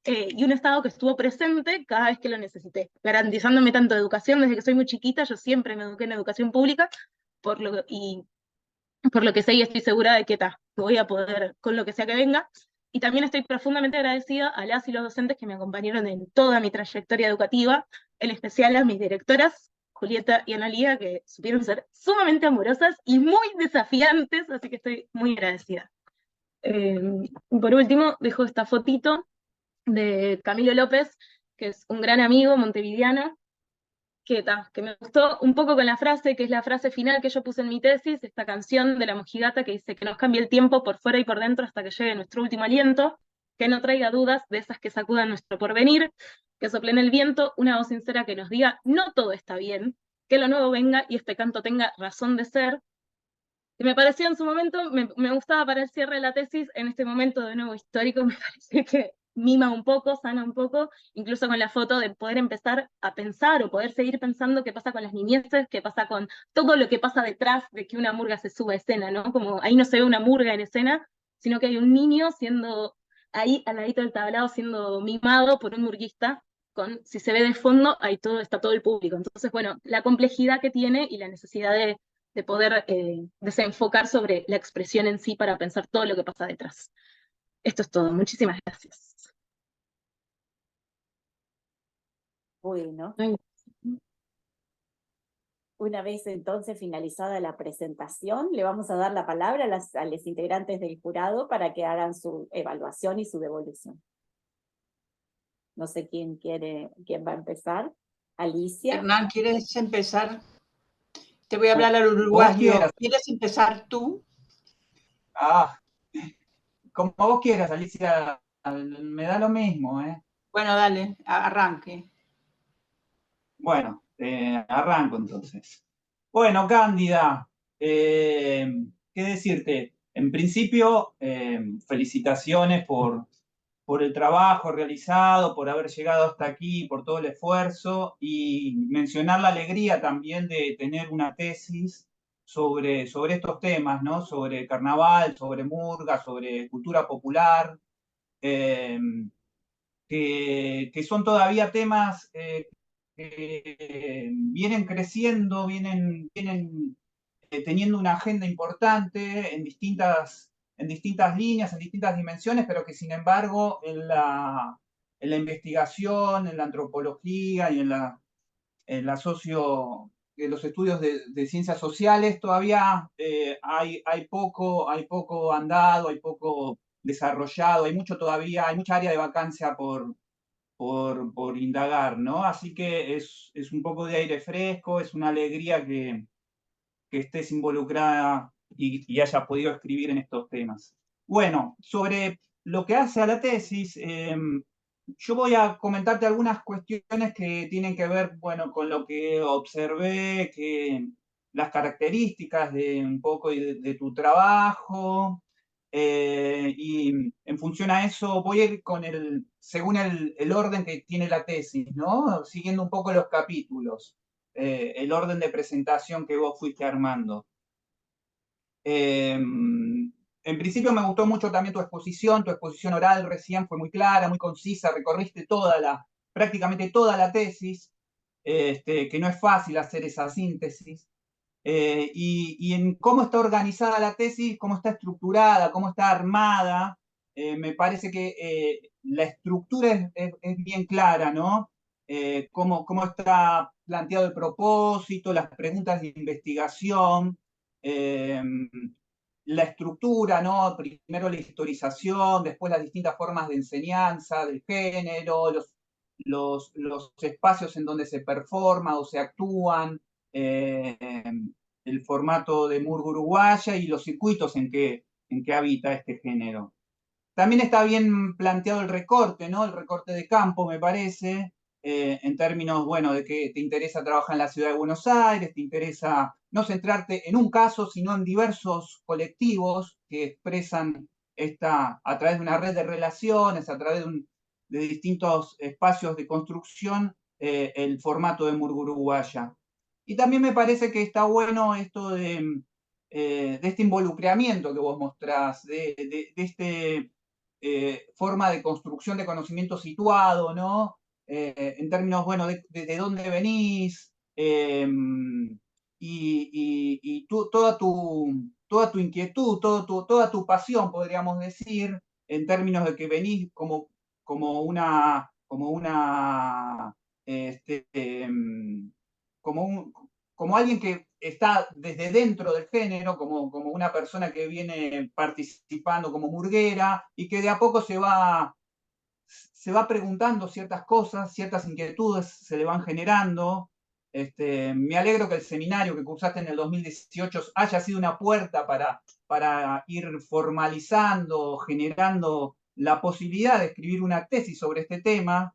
y un Estado que estuvo presente cada vez que lo necesité, garantizándome tanto educación. Desde que soy muy chiquita, yo siempre me eduqué en educación pública, por lo que sé y estoy segura de que voy a poder con lo que sea que venga. Y también estoy profundamente agradecida a las y los docentes que me acompañaron en toda mi trayectoria educativa, en especial a mis directoras, Julieta y Analía, que supieron ser sumamente amorosas y muy desafiantes, así que estoy muy agradecida. Por último, dejo esta fotito de Camilo López, que es un gran amigo montevideano, que me gustó un poco con la frase, que es la frase final que yo puse en mi tesis, esta canción de la mojigata que dice que nos cambie el tiempo por fuera y por dentro hasta que llegue nuestro último aliento, que no traiga dudas de esas que sacudan nuestro porvenir, que soplen el viento una voz sincera que nos diga no todo está bien, que lo nuevo venga y este canto tenga razón de ser. Y me pareció en su momento, me gustaba para el cierre de la tesis, en este momento de nuevo histórico, me parece que mima un poco, sana un poco, incluso con la foto de poder empezar a pensar o poder seguir pensando qué pasa con las niñeces, qué pasa con todo lo que pasa detrás de que una murga se suba a escena, ¿no? Como ahí no se ve una murga en escena, sino que hay un niño siendo ahí al ladito del tablado, siendo mimado por un murguista, con, si se ve de fondo, ahí todo, está todo el público. Entonces, bueno, la complejidad que tiene y la necesidad de poder desenfocar sobre la expresión en sí para pensar todo lo que pasa detrás. Esto es todo. Muchísimas gracias. Bueno, Ay, una vez entonces finalizada la presentación, le vamos a dar la palabra a los integrantes del jurado para que hagan su evaluación y su devolución. No sé quién va a empezar. Alicia. Hernán, ¿quieres empezar? Te voy a hablar al Vos uruguayo. quieras. ¿Quieres empezar tú? Ah, como vos quieras, Alicia, me da lo mismo, ¿eh? Bueno, dale, arranque. Bueno, arranco entonces. Bueno, Cándida, ¿qué decirte? En principio, felicitaciones por el trabajo realizado, por haber llegado hasta aquí, por todo el esfuerzo y mencionar la alegría también de tener una tesis sobre estos temas, ¿no? Sobre carnaval, sobre murga, sobre cultura popular, que son todavía temas que vienen creciendo, vienen teniendo una agenda importante en distintas líneas, en distintas dimensiones, pero que sin embargo en la investigación, en la antropología y en la en los estudios de ciencias sociales todavía hay poco andado, hay poco desarrollado, hay mucho todavía, hay mucha área de vacancia por indagar, ¿no? Así que es un poco de aire fresco, es una alegría que estés involucrada y hayas podido escribir en estos temas. Bueno, sobre lo que hace a la tesis, yo voy a comentarte algunas cuestiones que tienen que ver, bueno, con lo que observé, las características de un poco de tu trabajo, y en función a eso voy a ir según el orden que tiene la tesis, ¿no? Siguiendo un poco los capítulos, el orden de presentación que vos fuiste armando. En principio me gustó mucho también tu exposición oral recién fue muy clara, muy concisa, recorriste prácticamente toda la tesis, que no es fácil hacer esa síntesis. Y en cómo está organizada la tesis, cómo está estructurada, cómo está armada, me parece que la estructura es bien clara, ¿no? Cómo está planteado el propósito, las preguntas de investigación, eh, la estructura, ¿no? Primero la historización, después las distintas formas de enseñanza del género, los espacios en donde se performa o se actúan, el formato de murga uruguaya y los circuitos en que habita este género. También está bien planteado el recorte, ¿no? El recorte de campo, me parece, en términos, bueno, de que te interesa trabajar en la ciudad de Buenos Aires, te interesa no centrarte en un caso, sino en diversos colectivos que expresan a través de una red de relaciones, a través de distintos espacios de construcción, el formato de murga uruguaya. Y también me parece que está bueno esto de este involucramiento que vos mostrás, de este forma de construcción de conocimiento situado, ¿no? En términos, bueno, de dónde venís, toda tu inquietud, toda tu pasión, podríamos decir, en términos de que venís como una como alguien que está desde dentro del género, como una persona que viene participando como murguera y que de a poco se va preguntando ciertas cosas, ciertas inquietudes se le van generando. Me alegro que el seminario que cursaste en el 2018 haya sido una puerta para ir formalizando, generando la posibilidad de escribir una tesis sobre este tema.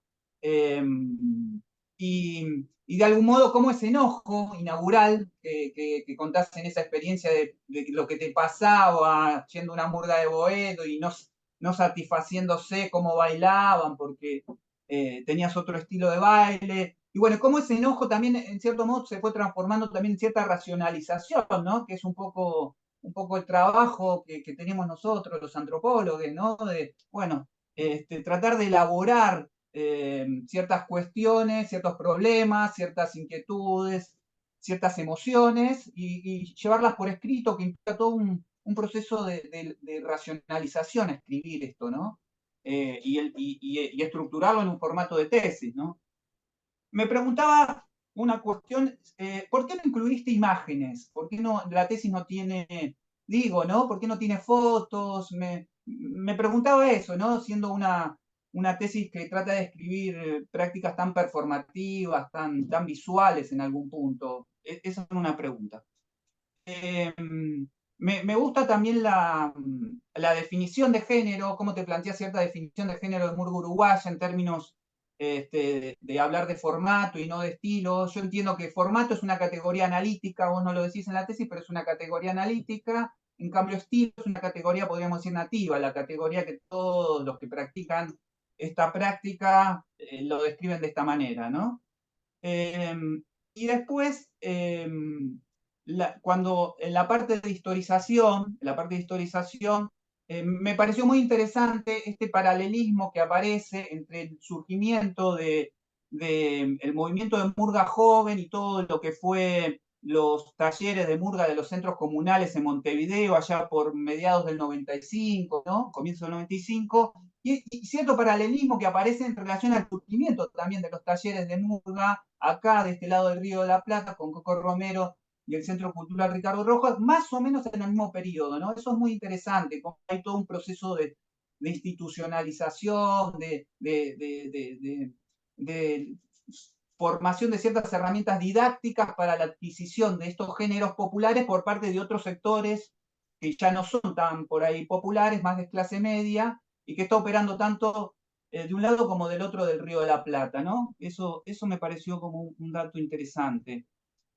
Y de algún modo, como ese enojo inaugural que contaste en esa experiencia de lo que te pasaba siendo una murga de Boedo y no satisfaciéndose cómo bailaban porque tenías otro estilo de baile. Y bueno, cómo ese enojo también, en cierto modo, se fue transformando también en cierta racionalización, ¿no? Que es un poco el trabajo que tenemos nosotros, los antropólogos, ¿no? De, bueno, tratar de elaborar ciertas cuestiones, ciertos problemas, ciertas inquietudes, ciertas emociones y llevarlas por escrito, que implica todo un proceso de racionalización escribir esto, ¿no? Y estructurarlo en un formato de tesis, ¿no? Me preguntaba una cuestión, ¿por qué no incluiste imágenes? ¿Por qué no, la tesis no tiene, digo, ¿no? ¿Por qué no tiene fotos? Me preguntaba eso, ¿no? Siendo una tesis que trata de escribir prácticas tan performativas, tan visuales en algún punto. Esa es una pregunta. Me gusta también la definición de género, cómo te planteas cierta definición de género de murga uruguaya en términos de hablar de formato y no de estilo. Yo entiendo que formato es una categoría analítica, vos no lo decís en la tesis, pero es una categoría analítica. En cambio, estilo es una categoría, podríamos decir, nativa, la categoría que todos los que practican esta práctica lo describen de esta manera, ¿no? Y después, cuando en la parte de historización, me pareció muy interesante este paralelismo que aparece entre el surgimiento el movimiento de murga joven y todo lo que fue los talleres de murga de los centros comunales en Montevideo, allá por mediados del 95, ¿no? Comienzo del 95, y cierto paralelismo que aparece en relación al surgimiento también de los talleres de murga, acá de este lado del Río de la Plata, con Coco Romero y el Centro Cultural Ricardo Rojas, más o menos en el mismo periodo, ¿no? Eso es muy interesante, como hay todo un proceso de institucionalización, de formación de ciertas herramientas didácticas para la adquisición de estos géneros populares por parte de otros sectores que ya no son tan por ahí populares, más de clase media, y que está operando tanto de un lado como del otro del Río de la Plata, ¿no? Eso me pareció como un dato interesante.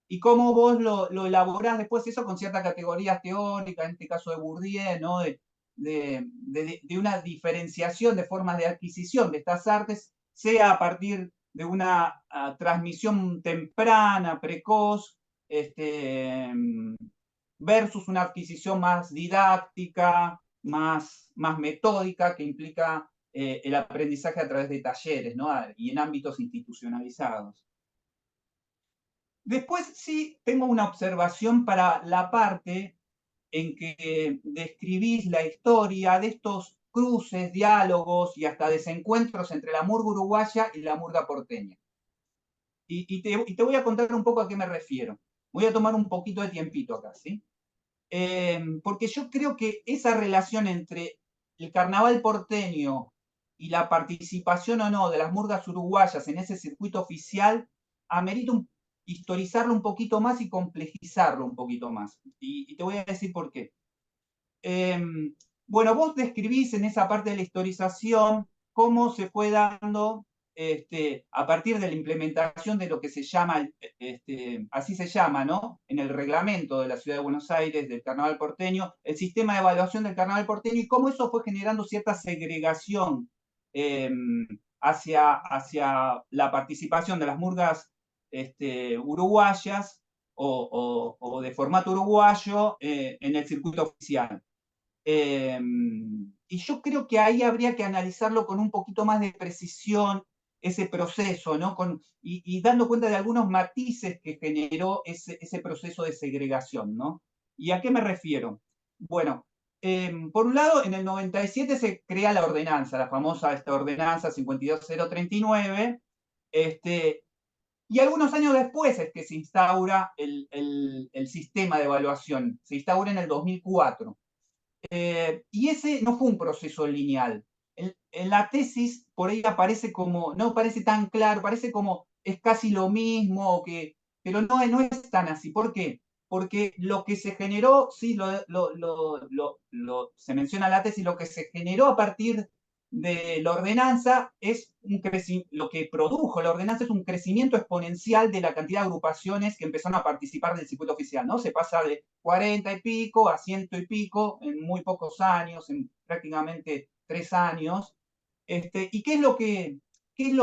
Y cómo vos lo elaborás después eso con ciertas categorías teóricas, en este caso de Bourdieu, ¿no? De una diferenciación de formas de adquisición de estas artes, sea a partir de una transmisión temprana, precoz, versus una adquisición más didáctica, más metódica, que implica el aprendizaje a través de talleres, ¿no? Y en ámbitos institucionalizados. Después sí tengo una observación para la parte en que describís la historia de estos cruces, diálogos y hasta desencuentros entre la murga uruguaya y la murga porteña. Y te voy a contar un poco a qué me refiero. Voy a tomar un poquito de tiempito acá, ¿sí? Porque yo creo que esa relación entre el carnaval porteño y la participación o no de las murgas uruguayas en ese circuito oficial amerita historizarlo un poquito más y complejizarlo un poquito más. Y te voy a decir por qué. Bueno, vos describís en esa parte de la historización cómo se fue dando a partir de la implementación de lo que se llama, así se llama, ¿no? En el reglamento de la Ciudad de Buenos Aires del Carnaval porteño, el sistema de evaluación del Carnaval porteño y cómo eso fue generando cierta segregación hacia la participación de las murgas uruguayas o de formato uruguayo en el circuito oficial. Y yo creo que ahí habría que analizarlo con un poquito más de precisión, ese proceso, ¿no? Y dando cuenta de algunos matices que generó ese proceso de segregación, ¿no? ¿Y a qué me refiero? Bueno, por un lado, en el 97 se crea la ordenanza, la famosa ordenanza 52039, Y algunos años después es que se instaura el sistema de evaluación, se instaura en el 2004. Y ese no fue un proceso lineal. En la tesis por ahí aparece como, no parece tan claro, parece como es casi lo mismo, pero no es tan así. ¿Por qué? Porque lo que se generó, sí, se menciona en la tesis, lo que se generó a partir de la ordenanza es lo que produjo la ordenanza es un crecimiento exponencial de la cantidad de agrupaciones que empezaron a participar del circuito oficial, ¿no? Se pasa de 40 y pico a 100 y pico en muy pocos años, en prácticamente 3 años. ¿Y qué es lo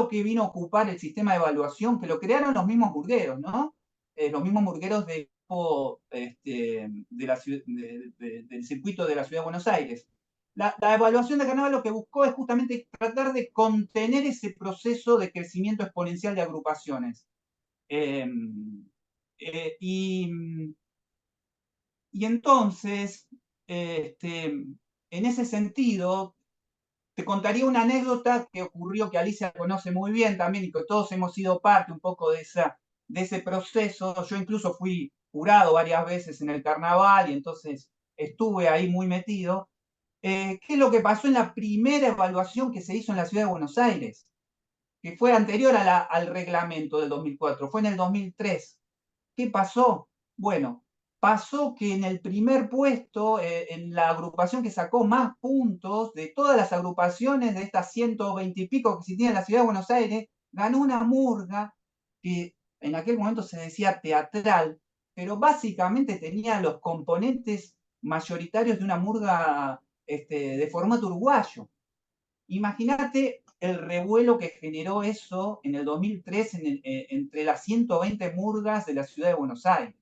que vino a ocupar el sistema de evaluación? Que lo crearon los mismos burgueros, ¿no? Los mismos burgueros del circuito de la Ciudad de Buenos Aires. La evaluación de carnaval lo que buscó es justamente tratar de contener ese proceso de crecimiento exponencial de agrupaciones. Y entonces, en ese sentido, te contaría una anécdota que ocurrió, que Alicia conoce muy bien también y que todos hemos sido parte un poco de ese proceso. Yo incluso fui jurado varias veces en el carnaval y entonces estuve ahí muy metido. ¿Qué es lo que pasó en la primera evaluación que se hizo en la Ciudad de Buenos Aires? Que fue anterior al reglamento del 2004, fue en el 2003. ¿Qué pasó? Bueno, pasó que en el primer puesto, en la agrupación que sacó más puntos de todas las agrupaciones de estas 120 y pico que existían en la Ciudad de Buenos Aires, ganó una murga que en aquel momento se decía teatral, pero básicamente tenía los componentes mayoritarios de una murga de formato uruguayo. Imagínate el revuelo que generó eso en el 2003 entre las 120 murgas de la Ciudad de Buenos Aires.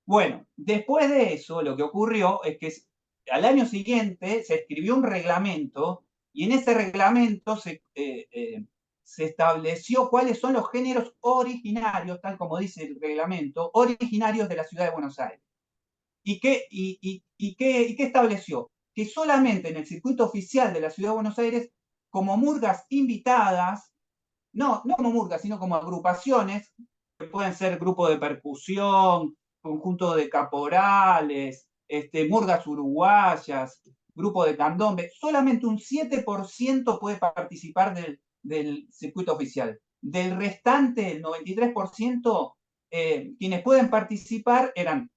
Bueno, después de eso, lo que ocurrió es que al año siguiente se escribió un reglamento y en ese reglamento se estableció cuáles son los géneros originarios, tal como dice el reglamento, originarios de la Ciudad de Buenos Aires. ¿Y qué estableció? Que solamente en el circuito oficial de la Ciudad de Buenos Aires, como murgas invitadas, no como murgas, sino como agrupaciones, que pueden ser grupo de percusión, conjunto de caporales, murgas uruguayas, grupo de candombe, solamente un 7% puede participar del circuito oficial. Del restante, el 93%, quienes pueden participar eran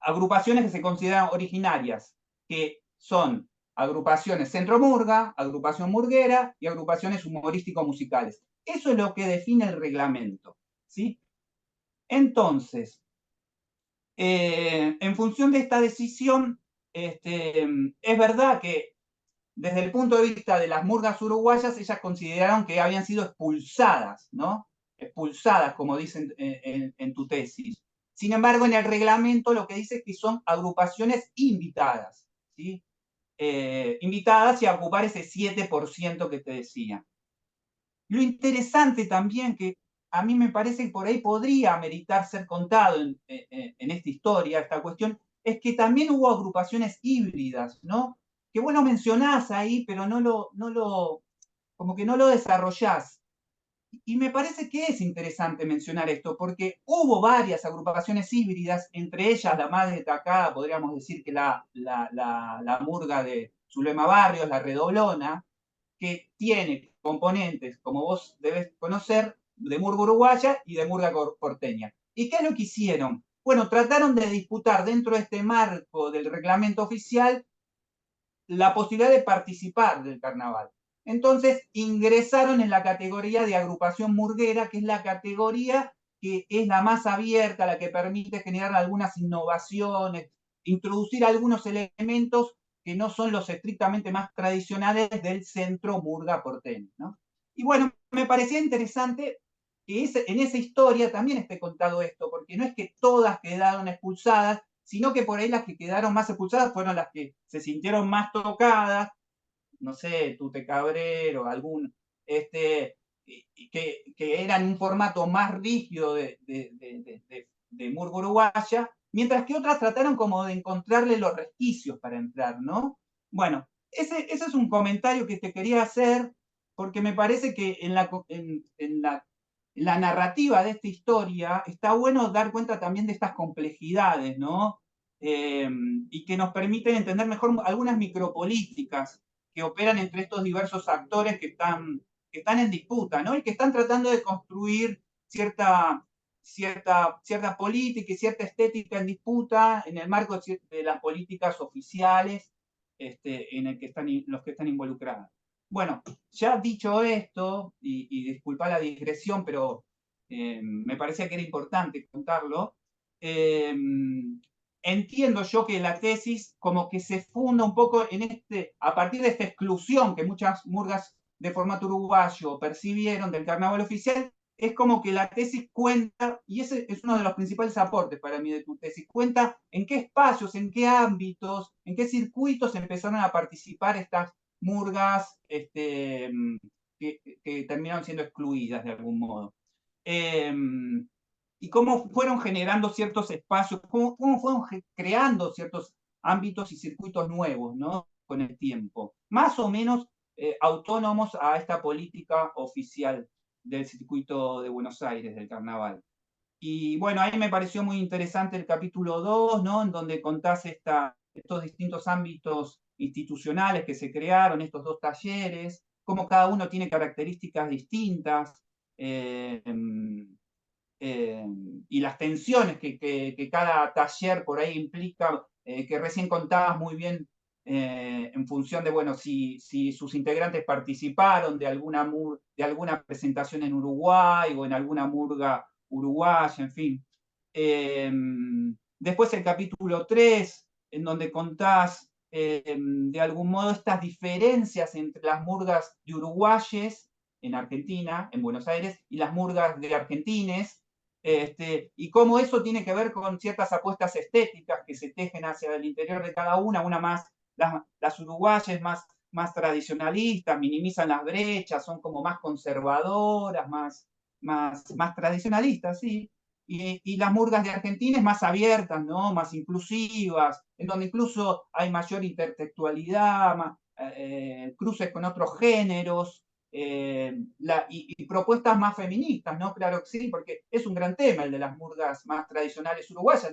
agrupaciones que se consideran originarias, que son agrupaciones centro-murga, agrupación murguera y agrupaciones humorístico-musicales. Eso es lo que define el reglamento, ¿sí? Entonces, en función de esta decisión, es verdad que desde el punto de vista de las murgas uruguayas, ellas consideraron que habían sido expulsadas, ¿no? Expulsadas, como dicen en tu tesis. Sin embargo, en el reglamento lo que dice es que son agrupaciones invitadas, ¿sí? Invitadas y a ocupar ese 7% que te decía. Lo interesante también que a mí me parece que por ahí podría meritar ser contado en esta historia, esta cuestión, es que también hubo agrupaciones híbridas, ¿no? Que vos lo mencionás ahí, pero como que no lo desarrollás. Y me parece que es interesante mencionar esto, porque hubo varias agrupaciones híbridas, entre ellas la más destacada, podríamos decir que la murga de Zulema Barrios, la Redoblona, que tiene componentes, como vos debes conocer, de murga uruguaya y de murga porteña. ¿Y qué es lo que hicieron? Bueno, trataron de disputar dentro de este marco del reglamento oficial la posibilidad de participar del carnaval. Entonces ingresaron en la categoría de agrupación murguera, que es la categoría que es la más abierta, la que permite generar algunas innovaciones, introducir algunos elementos que no son los estrictamente más tradicionales del centro murga porteño, ¿no? Y bueno, me parecía interesante que en esa historia también esté contado esto, porque no es que todas quedaron expulsadas, sino que por ahí las que quedaron más expulsadas fueron las que se sintieron más tocadas, no sé, Tute Cabrero, algún, que eran un formato más rígido de murga uruguaya, mientras que otras trataron como de encontrarle los resquicios para entrar, ¿no? Bueno, ese es un comentario que te quería hacer, porque me parece que en la la narrativa de esta historia, está bueno dar cuenta también de estas complejidades, ¿no? Y que nos permiten entender mejor algunas micropolíticas que operan entre estos diversos actores que están en disputa, ¿no? Y que están tratando de construir cierta política y cierta estética en disputa en el marco de las políticas oficiales en los que están involucradas. Bueno, ya dicho esto, y disculpa la digresión, pero me parecía que era importante contarlo, entiendo yo que la tesis como que se funda un poco a partir de esta exclusión que muchas murgas de formato uruguayo percibieron del carnaval oficial, es como que la tesis cuenta, y ese es uno de los principales aportes para mí de tu tesis, cuenta en qué espacios, en qué ámbitos, en qué circuitos empezaron a participar estas murgas que terminaron siendo excluidas de algún modo. Y cómo fueron generando ciertos espacios, cómo fueron creando ciertos ámbitos y circuitos nuevos, ¿no? Con el tiempo, más o menos autónomos a esta política oficial del circuito de Buenos Aires, del carnaval. Y bueno, ahí me pareció muy interesante el capítulo 2, ¿no? En donde contás estos distintos ámbitos institucionales que se crearon, estos dos talleres, cómo cada uno tiene características distintas, y las tensiones que cada taller por ahí implica, que recién contabas muy bien en función de, bueno, si sus integrantes participaron de alguna presentación en Uruguay o en alguna murga uruguaya, en fin. Después el capítulo 3, en donde contás de algún modo estas diferencias entre las murgas de uruguayes en Argentina, en Buenos Aires, y las murgas de argentines, y cómo eso tiene que ver con ciertas apuestas estéticas que se tejen hacia el interior de cada una más, las uruguayas más tradicionalistas, minimizan las brechas, son como más conservadoras, más tradicionalistas, sí, y las murgas de Argentina es más abiertas, ¿no? Más inclusivas, en donde incluso hay mayor intertextualidad, cruces con otros géneros, y propuestas más feministas, ¿no? Claro que sí, porque es un gran tema el de las murgas más tradicionales uruguayas,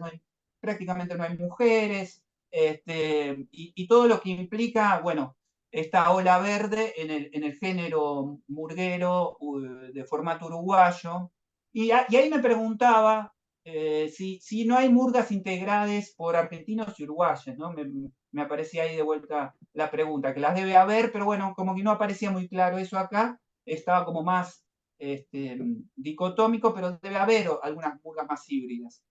prácticamente no hay mujeres, y todo lo que implica, bueno, esta ola verde en el género murguero de formato uruguayo. Y ahí me preguntaba si no hay murgas integradas por argentinos y uruguayos, ¿no? Me aparecía ahí de vuelta la pregunta, que las debe haber, pero bueno, como que no aparecía muy claro eso acá, estaba como más dicotómico, pero debe haber algunas murgas más híbridas.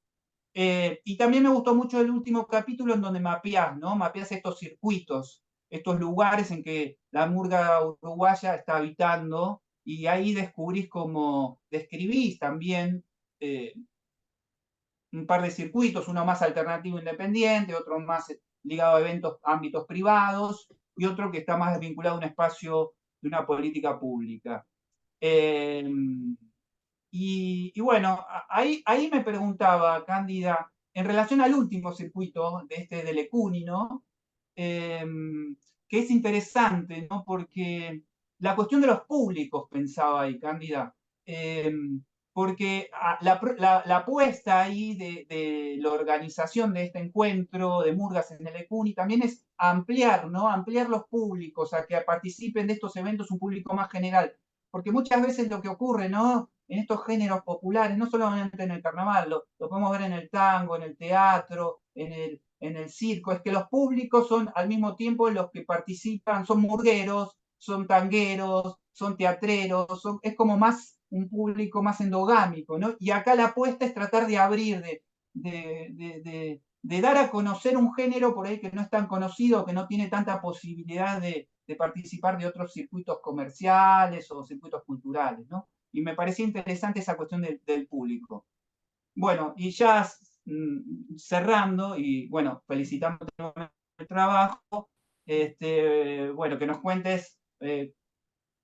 Y también me gustó mucho el último capítulo en donde mapeás, ¿no? Mapeás estos circuitos, estos lugares en que la murga uruguaya está habitando, y ahí describís también un par de circuitos, uno más alternativo independiente, otro más ligado a ámbitos privados, y otro que está más vinculado a un espacio de una política pública. Y bueno, ahí me preguntaba, Cándida, en relación al último circuito de Lecuni, ¿no? Que es interesante, ¿no? Porque la cuestión de los públicos, pensaba ahí, Cándida, porque la apuesta ahí de la organización de este encuentro de murgas en el Lecuni también es ampliar, ¿no? Ampliar los públicos, a que participen de estos eventos un público más general. Porque muchas veces lo que ocurre, ¿no? En estos géneros populares, no solamente en el carnaval, lo podemos ver en el tango, en el teatro, en el circo, es que los públicos son al mismo tiempo los que participan, son murgueros, son tangueros, son teatreros, es como más un público más endogámico, ¿no? Y acá la apuesta es tratar de abrir, de dar a conocer un género por ahí que no es tan conocido, que no tiene tanta posibilidad de participar de otros circuitos comerciales o circuitos culturales, ¿no? Y me parecía interesante esa cuestión del público. Bueno, y ya cerrando, y bueno, felicitándote por el trabajo, bueno, que nos cuentes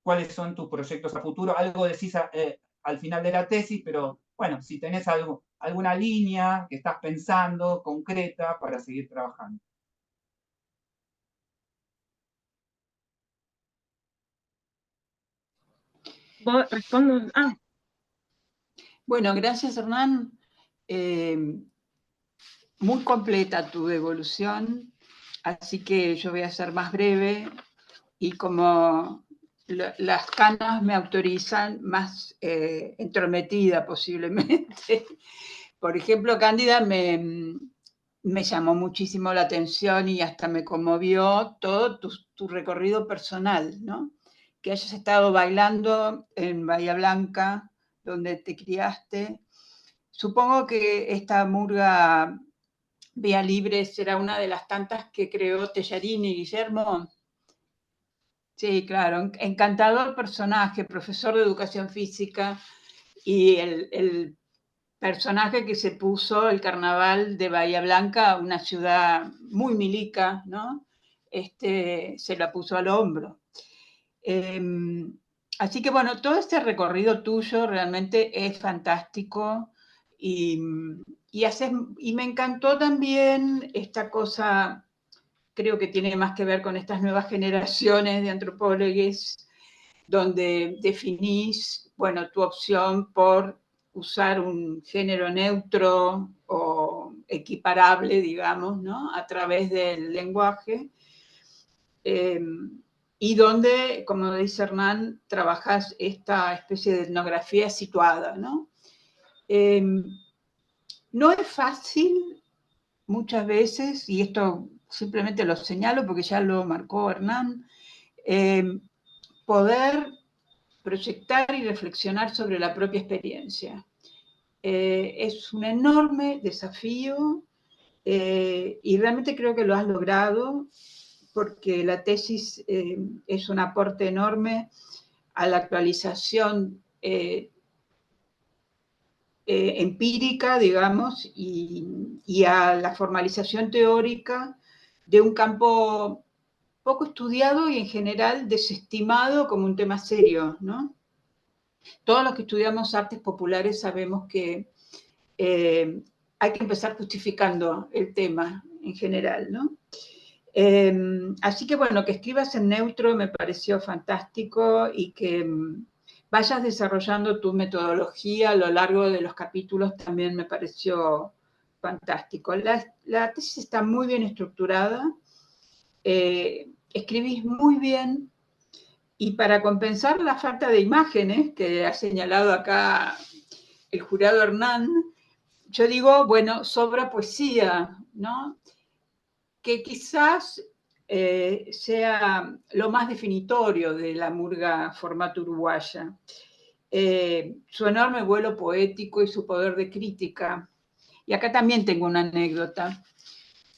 cuáles son tus proyectos a futuro. Algo decís al final de la tesis, pero bueno, si tenés alguna línea que estás pensando concreta para seguir trabajando. Respondo. Bueno, gracias, Hernán. Muy completa tu devolución, así que yo voy a ser más breve y como las canas me autorizan, más entrometida posiblemente. Por ejemplo, Cándida me llamó muchísimo la atención y hasta me conmovió todo tu recorrido personal, ¿no? Que hayas estado bailando en Bahía Blanca, donde te criaste. Supongo que esta murga Vía Libre será una de las tantas que creó Tellarini, Guillermo. Sí, claro, encantador personaje, profesor de educación física, y el personaje que se puso el carnaval de Bahía Blanca, una ciudad muy milica, ¿no? Se la puso al hombro. Así que bueno, todo este recorrido tuyo realmente es fantástico y me encantó también esta cosa, creo que tiene más que ver con estas nuevas generaciones de antropólogos, donde definís, bueno, tu opción por usar un género neutro o equiparable, digamos, ¿no? A través del lenguaje. Y donde, como dice Hernán, trabajas esta especie de etnografía situada, ¿no? No es fácil muchas veces, y esto simplemente lo señalo porque ya lo marcó Hernán, poder proyectar y reflexionar sobre la propia experiencia. Es un enorme desafío y realmente creo que lo has logrado, porque la tesis es un aporte enorme a la actualización empírica, digamos, y a la formalización teórica de un campo poco estudiado y en general desestimado como un tema serio, ¿no? Todos los que estudiamos artes populares sabemos que hay que empezar justificando el tema en general, ¿no? Así que bueno, que escribas en neutro me pareció fantástico y que vayas desarrollando tu metodología a lo largo de los capítulos también me pareció fantástico. La tesis está muy bien estructurada, escribís muy bien y para compensar la falta de imágenes que ha señalado acá el jurado Hernán, yo digo, bueno, sobra poesía, ¿no? Que quizás sea lo más definitorio de la murga formato uruguaya. Su enorme vuelo poético y su poder de crítica. Y acá también tengo una anécdota.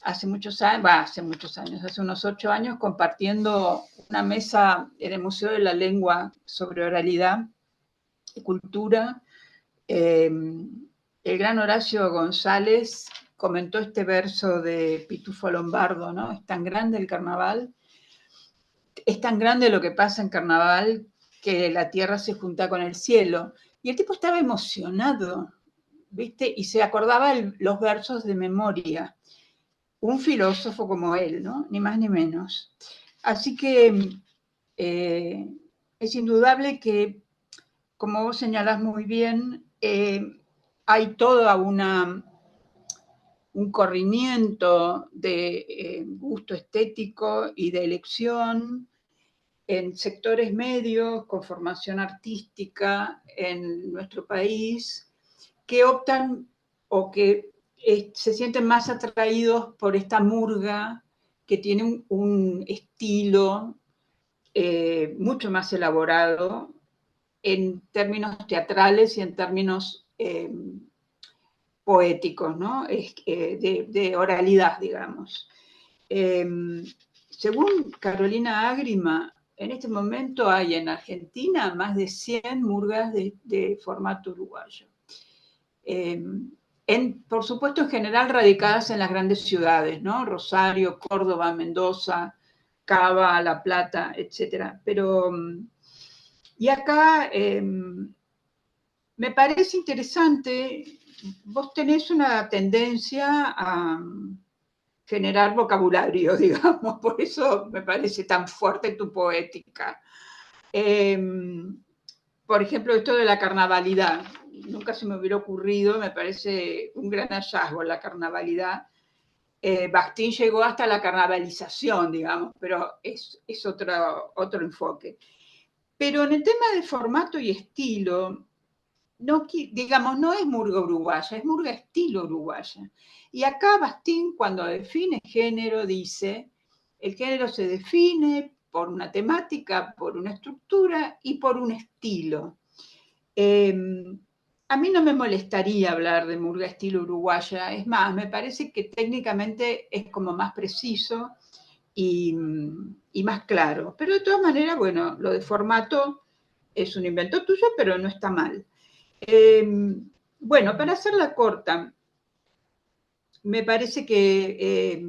Hace unos 8 años, compartiendo una mesa en el Museo de la Lengua sobre oralidad y cultura, el gran Horacio González comentó este verso de Pitufo Lombardo, ¿no? Es tan grande el carnaval, es tan grande lo que pasa en carnaval que la tierra se junta con el cielo. Y el tipo estaba emocionado, ¿viste? Y se acordaba los versos de memoria. Un filósofo como él, ¿no? Ni más ni menos. Así que es indudable que, como vos señalás muy bien, hay toda un corrimiento de gusto estético y de elección en sectores medios con formación artística en nuestro país que optan o que se sienten más atraídos por esta murga que tiene un estilo mucho más elaborado en términos teatrales y en términos poéticos, ¿no? De oralidad, digamos. Según Carolina Agrima, en este momento hay en Argentina más de 100 murgas de formato uruguayo. Por supuesto, en general radicadas en las grandes ciudades, ¿no? Rosario, Córdoba, Mendoza, Cava, La Plata, etc. Pero, y acá me parece interesante, vos tenés una tendencia a generar vocabulario, digamos, por eso me parece tan fuerte tu poética. Por ejemplo, esto de la carnavalidad. nunca se me hubiera ocurrido, me parece un gran hallazgo la carnavalidad. Bastín llegó hasta la carnavalización, digamos, pero es otro enfoque. Pero en el tema de formato y estilo, no, digamos, no es murga uruguaya, es murga estilo uruguaya. Y acá Bastín, cuando define género, dice, el género se define por una temática, por una estructura y por un estilo. A mí no me molestaría hablar de murga estilo uruguaya, es más, me parece que técnicamente es como más preciso y más claro. Pero de todas maneras, bueno, lo de formato es un invento tuyo, pero no está mal. Bueno, para hacerla corta, me parece que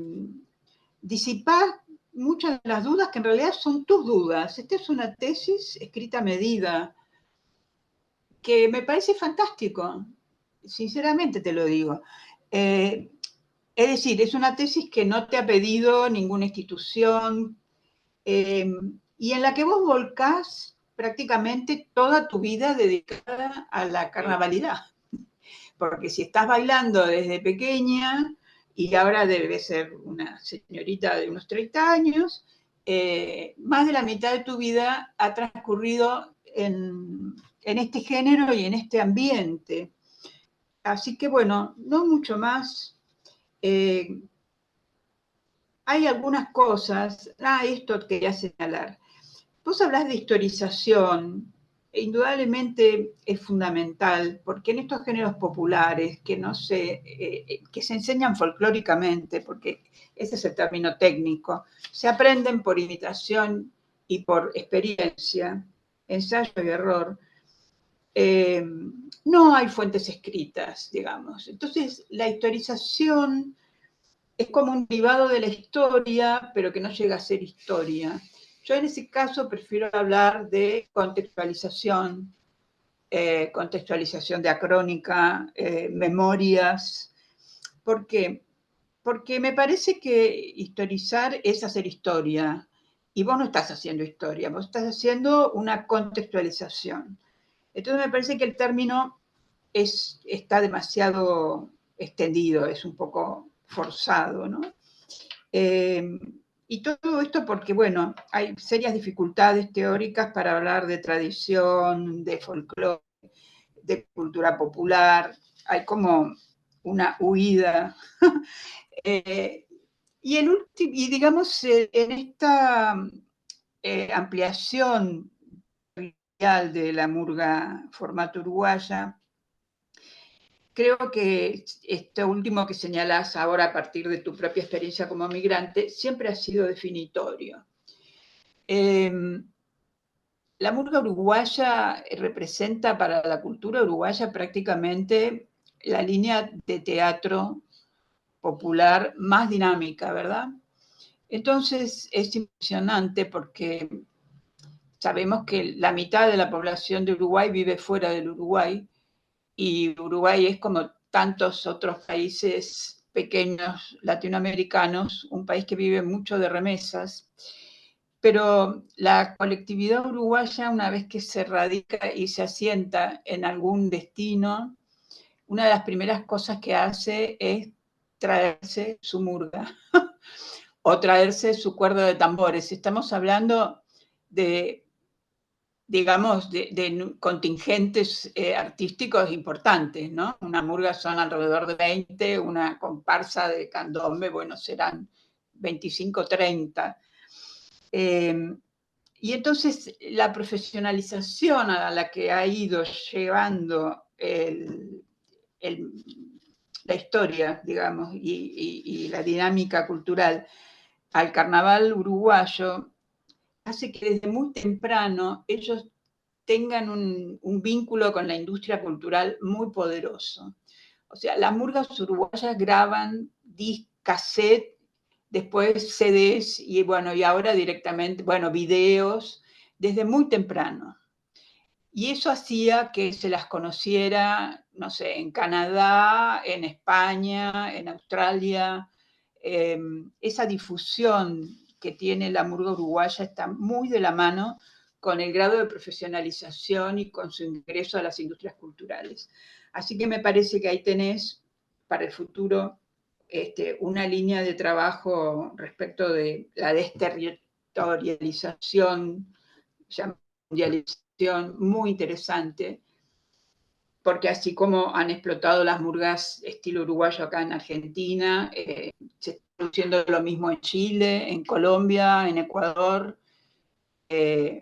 disipás muchas de las dudas que en realidad son tus dudas. Esta es una tesis escrita a medida, que me parece fantástico, sinceramente te lo digo. Es decir, es una tesis que no te ha pedido ninguna institución y en la que vos volcás prácticamente toda tu vida dedicada a la carnavalidad. Porque si estás bailando desde pequeña y ahora debe ser una señorita de unos 30 años, más de la mitad de tu vida ha transcurrido en este género y en este ambiente. Así que bueno, no mucho más. Hay algunas cosas. Esto quería señalar. Vos hablás de historización. Indudablemente es fundamental, porque en estos géneros populares que que se enseñan folclóricamente, porque ese es el término técnico, se aprenden por imitación y por experiencia, ensayo y error. No hay fuentes escritas, digamos. Entonces, la historización es como un derivado de la historia, pero que no llega a ser historia. Yo en ese caso prefiero hablar de contextualización, contextualización diacrónica, memorias. ¿Por qué? Porque me parece que historizar es hacer historia. Y vos no estás haciendo historia, vos estás haciendo una contextualización. Entonces me parece que el término está demasiado extendido, es un poco forzado, ¿no? Y todo esto porque, bueno, hay serias dificultades teóricas para hablar de tradición, de folclore, de cultura popular. Hay como una huida. Y digamos, en esta ampliación de la murga formato uruguaya, creo que esto último que señalás ahora a partir de tu propia experiencia como migrante siempre ha sido definitorio. La murga uruguaya representa para la cultura uruguaya prácticamente la línea de teatro popular más dinámica, ¿verdad? Entonces es impresionante porque sabemos que la mitad de la población de Uruguay vive fuera del Uruguay y Uruguay es como tantos otros países pequeños latinoamericanos, un país que vive mucho de remesas, pero la colectividad uruguaya, una vez que se radica y se asienta en algún destino, una de las primeras cosas que hace es traerse su murga o traerse su cuerda de tambores. Estamos hablando de, digamos, de contingentes artísticos importantes, ¿no? Una murga son alrededor de 20, una comparsa de candombe, bueno, serán 25, 30. Y entonces la profesionalización a la que ha ido llevando la historia, digamos, y la dinámica cultural al carnaval uruguayo hace que desde muy temprano ellos tengan un vínculo con la industria cultural muy poderoso. O sea, las murgas uruguayas graban cassette, después CDs y bueno, y ahora directamente, bueno, videos, desde muy temprano. Y eso hacía que se las conociera, no sé, en Canadá, en España, en Australia. Esa difusión que tiene la murga uruguaya está muy de la mano con el grado de profesionalización y con su ingreso a las industrias culturales. Así que me parece que ahí tenés para el futuro una línea de trabajo respecto de la desterritorialización, mundialización muy interesante, porque así como han explotado las murgas estilo uruguayo acá en Argentina, se está produciendo lo mismo en Chile, en Colombia, en Ecuador.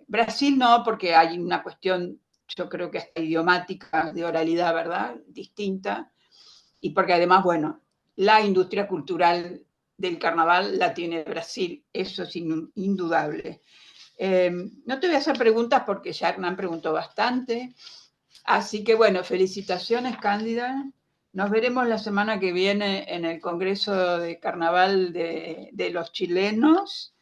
Brasil no, porque hay una cuestión, yo creo que hasta idiomática, de oralidad, ¿verdad? Distinta. Y porque además, bueno, la industria cultural del carnaval la tiene Brasil, eso es indudable. No te voy a hacer preguntas porque ya Hernán preguntó bastante. Así que bueno, felicitaciones, Cándida. Nos veremos la semana que viene en el Congreso de Carnaval de los chilenos.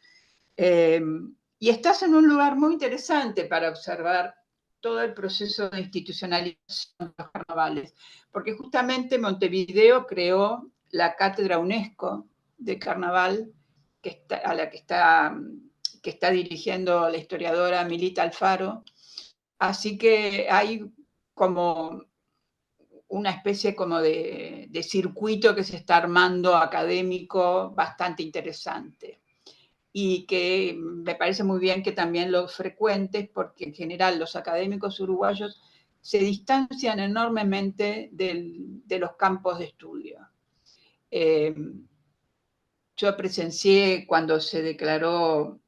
Y estás en un lugar muy interesante para observar todo el proceso de institucionalización de los carnavales, porque justamente Montevideo creó la Cátedra UNESCO de Carnaval, a la que está dirigiendo la historiadora Milita Alfaro. Así que hay como una especie como de circuito que se está armando académico bastante interesante. Y que me parece muy bien que también lo frecuentes, porque en general los académicos uruguayos se distancian enormemente de los campos de estudio. Yo presencié cuando se declaró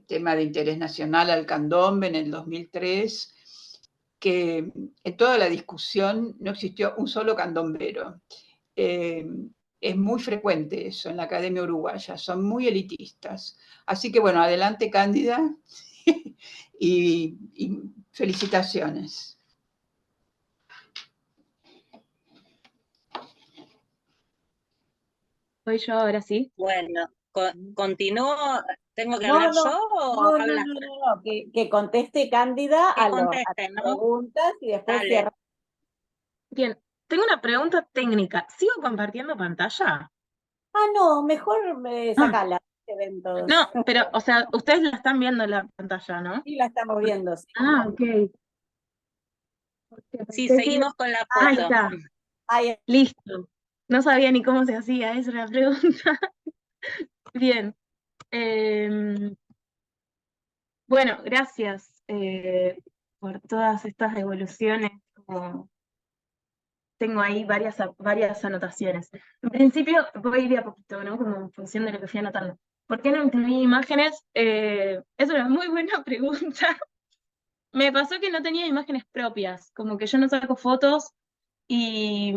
tema de interés nacional al candombe en el 2003, que en toda la discusión no existió un solo candombero. Es muy frecuente eso en la Academia Uruguaya, son muy elitistas. Así que bueno, adelante Cándida y felicitaciones. Soy yo ahora sí. Bueno, ¿continúo? ¿Tengo que No, hablar no, yo o no, hablas? que conteste Cándida Que a conteste, las ¿no? preguntas y después Dale. cierra. Bien, tengo una pregunta técnica. ¿Sigo compartiendo pantalla? Ah, no, mejor sacala, se ven todos. No, pero, o sea, ustedes la están viendo en la pantalla, ¿no? Sí, la estamos viendo, sí. Ah, ok. Sí, Sí, seguimos con la ahí foto. está, Ahí, listo. No sabía ni cómo se hacía, esa es la pregunta. Bien. Bueno, gracias por todas estas evoluciones. Tengo ahí varias anotaciones. En principio voy de a poquito, ¿no? Como en función de lo que fui anotando. ¿Por qué no incluí imágenes? Es una muy buena pregunta. Me pasó que no tenía imágenes propias, como que yo no saco fotos y,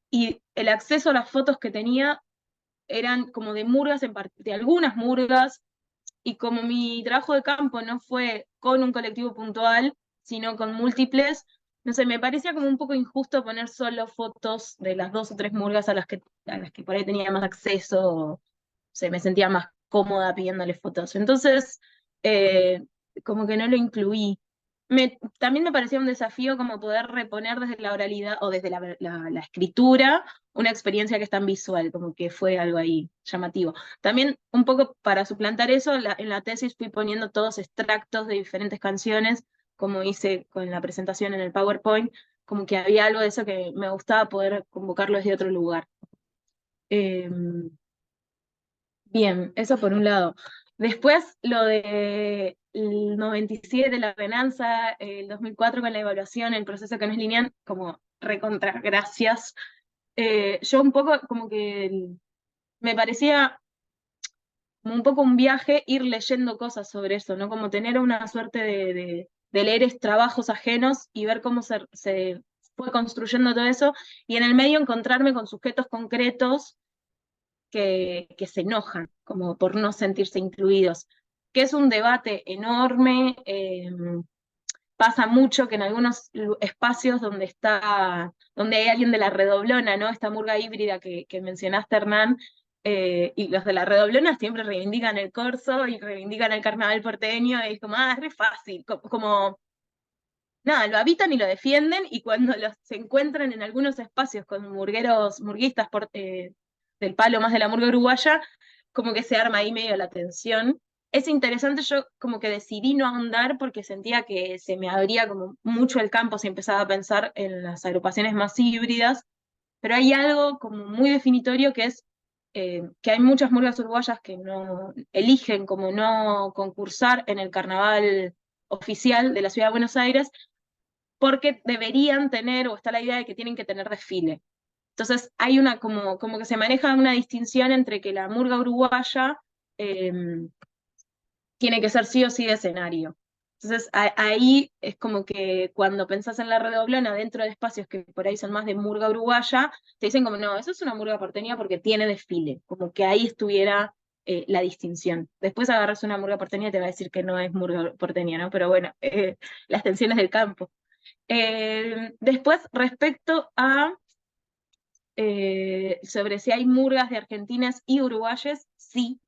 y el acceso a las fotos que tenía eran como de murgas, de algunas murgas, y como mi trabajo de campo no fue con un colectivo puntual, sino con múltiples, no sé, me parecía como un poco injusto poner solo fotos de las 2 o 3 murgas a las que por ahí tenía más acceso, o se me sentía más cómoda pidiéndole fotos. Entonces, como que no lo incluí. También me parecía un desafío como poder reponer desde la oralidad o desde la escritura una experiencia que es tan visual, como que fue algo ahí llamativo. También un poco para suplantar eso, en la tesis fui poniendo todos extractos de diferentes canciones, como hice con la presentación en el PowerPoint, como que había algo de eso que me gustaba poder convocarlo desde otro lugar. Bien, eso por un lado. Después lo de el 97, la ordenanza, el 2004 con la evaluación, el proceso que no es lineal, como recontra, gracias. Yo un poco como que me parecía como un poco un viaje ir leyendo cosas sobre eso, ¿no? Como tener una suerte de leer trabajos ajenos y ver cómo se fue construyendo todo eso, y en el medio encontrarme con sujetos concretos que se enojan, como por no sentirse incluidos, que es un debate enorme. Pasa mucho que en algunos espacios donde hay alguien de la Redoblona, ¿no? Esta murga híbrida que mencionaste, Hernán, y los de la Redoblona siempre reivindican el corso y reivindican el carnaval porteño, y es como, es re fácil, como nada, lo habitan y lo defienden, y cuando se encuentran en algunos espacios con murguistas del palo más de la murga uruguaya, como que se arma ahí medio la tensión. es interesante, yo como que decidí no ahondar porque sentía que se me abría como mucho el campo si empezaba a pensar en las agrupaciones más híbridas, pero hay algo como muy definitorio que es que hay muchas murgas uruguayas que no eligen como no concursar en el carnaval oficial de la Ciudad de Buenos Aires porque deberían tener, o está la idea de que tienen que tener desfile. Entonces hay una como que se maneja una distinción entre que la murga uruguaya tiene que ser sí o sí de escenario. Entonces ahí es como que cuando pensás en la redoblona dentro de espacios que por ahí son más de murga uruguaya, te dicen como no, eso es una murga porteña porque tiene desfile, como que ahí estuviera la distinción. Después agarras una murga porteña y te va a decir que no es murga porteña, ¿no? Pero bueno, las tensiones del campo. Después, respecto a sobre si hay murgas de argentinas y uruguayes, sí.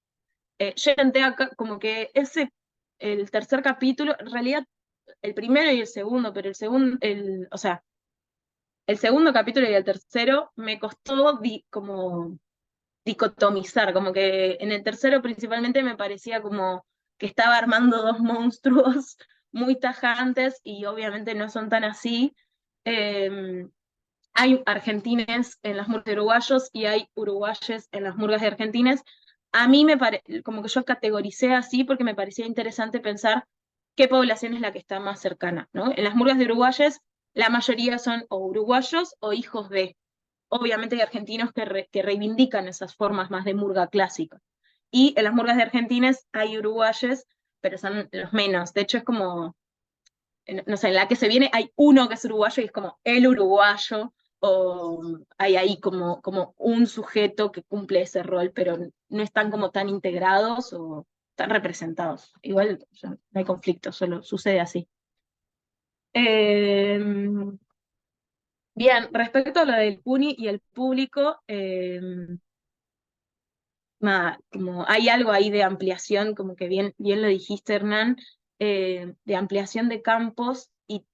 Yo intenté acá, como que el tercer capítulo, en realidad el primero y el segundo, pero o sea, el segundo capítulo y el tercero me costó como dicotomizar, como que en el tercero principalmente me parecía como que estaba armando dos monstruos muy tajantes y obviamente no son tan así. Hay argentines en las murgas de uruguayos y hay uruguayes en las murgas de argentines. A mí como que yo categoricé así porque me parecía interesante pensar qué población es la que está más cercana, ¿no? En las murgas de uruguayes, la mayoría son o uruguayos o hijos de. Obviamente hay argentinos que reivindican esas formas más de murga clásica. Y en las murgas de argentines hay uruguayes, pero son los menos. De hecho, es como, no sé, en la que se viene hay uno que es uruguayo y es como el uruguayo, o hay ahí como un sujeto que cumple ese rol, pero no están como tan integrados o tan representados. Igual no hay conflicto, solo sucede así. Bien, respecto a lo del PUNI y el público, nada, como hay algo ahí de ampliación, como que bien lo dijiste, Hernán, de ampliación de campos, y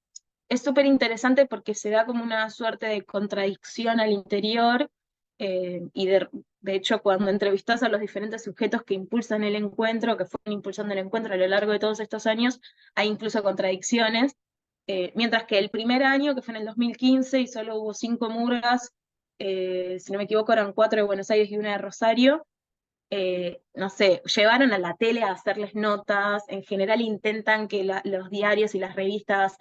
es súper interesante porque se da como una suerte de contradicción al interior, y de hecho cuando entrevistas a los diferentes sujetos que impulsan el encuentro, que fueron impulsando el encuentro a lo largo de todos estos años, hay incluso contradicciones, mientras que el primer año, que fue en el 2015, y solo hubo 5 murgas, si no me equivoco eran 4 de Buenos Aires y una de Rosario, no sé, llevaron a la tele a hacerles notas, en general intentan que los diarios y las revistas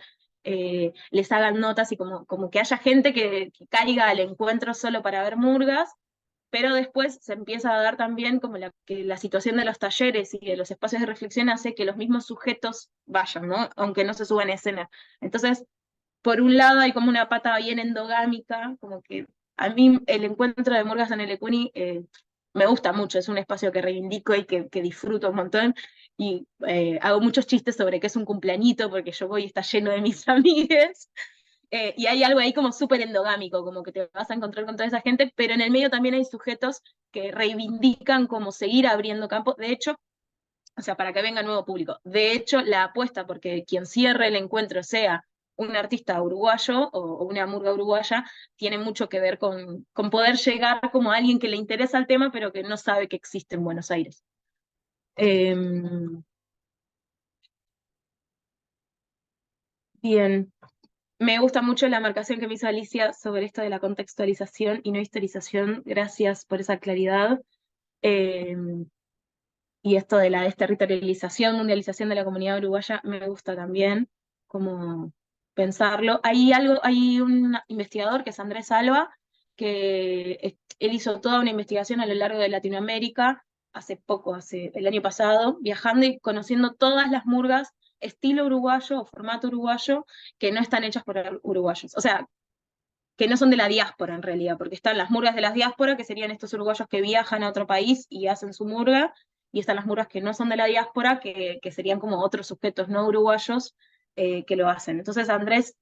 les hagan notas y como que haya gente que caiga al encuentro solo para ver murgas, pero después se empieza a dar también como que la situación de los talleres y de los espacios de reflexión hace que los mismos sujetos vayan, ¿no? Aunque no se suban a escena. Entonces, por un lado hay como una pata bien endogámica, como que a mí el encuentro de murgas en el Ecuni me gusta mucho, es un espacio que reivindico y que disfruto un montón, y hago muchos chistes sobre que es un cumpleañito, porque yo voy y está lleno de mis amigues, y hay algo ahí como súper endogámico, como que te vas a encontrar con toda esa gente, pero en el medio también hay sujetos que reivindican como seguir abriendo campo, de hecho, o sea, para que venga nuevo público. De hecho, la apuesta porque quien cierre el encuentro sea un artista uruguayo o una murga uruguaya, tiene mucho que ver con poder llegar como a alguien que le interesa el tema, pero que no sabe que existe en Buenos Aires. Bien, me gusta mucho la marcación que me hizo Alicia sobre esto de la contextualización y no historización. Gracias por esa claridad. Y esto de la desterritorialización, mundialización de la comunidad uruguaya, me gusta también, como pensarlo. Hay un investigador que es Andrés Alba, que él hizo toda una investigación a lo largo de Latinoamérica, hace el año pasado, viajando y conociendo todas las murgas estilo uruguayo o formato uruguayo que no están hechas por uruguayos. O sea, que no son de la diáspora en realidad, porque están las murgas de la diáspora, que serían estos uruguayos que viajan a otro país y hacen su murga, y están las murgas que no son de la diáspora, que serían como otros sujetos no uruguayos que lo hacen. Entonces Andrés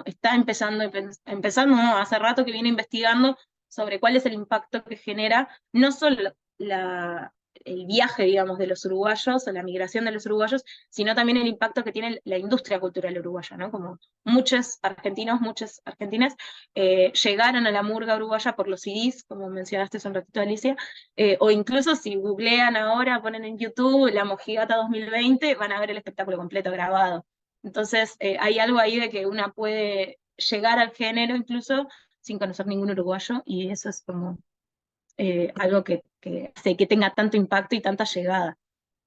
está empezando, no, hace rato que viene investigando sobre cuál es el impacto que genera no solo el viaje, digamos, de los uruguayos o la migración de los uruguayos, sino también el impacto que tiene la industria cultural uruguaya, ¿no? Como muchos argentinos, muchas argentinas llegaron a la murga uruguaya por los CDs, como mencionaste hace un ratito, Alicia, o incluso si googlean ahora, ponen en YouTube La Mojigata 2020, van a ver el espectáculo completo grabado. Entonces, hay algo ahí de que una puede llegar al género incluso sin conocer ningún uruguayo, y eso es como algo que hace que tenga tanto impacto y tanta llegada.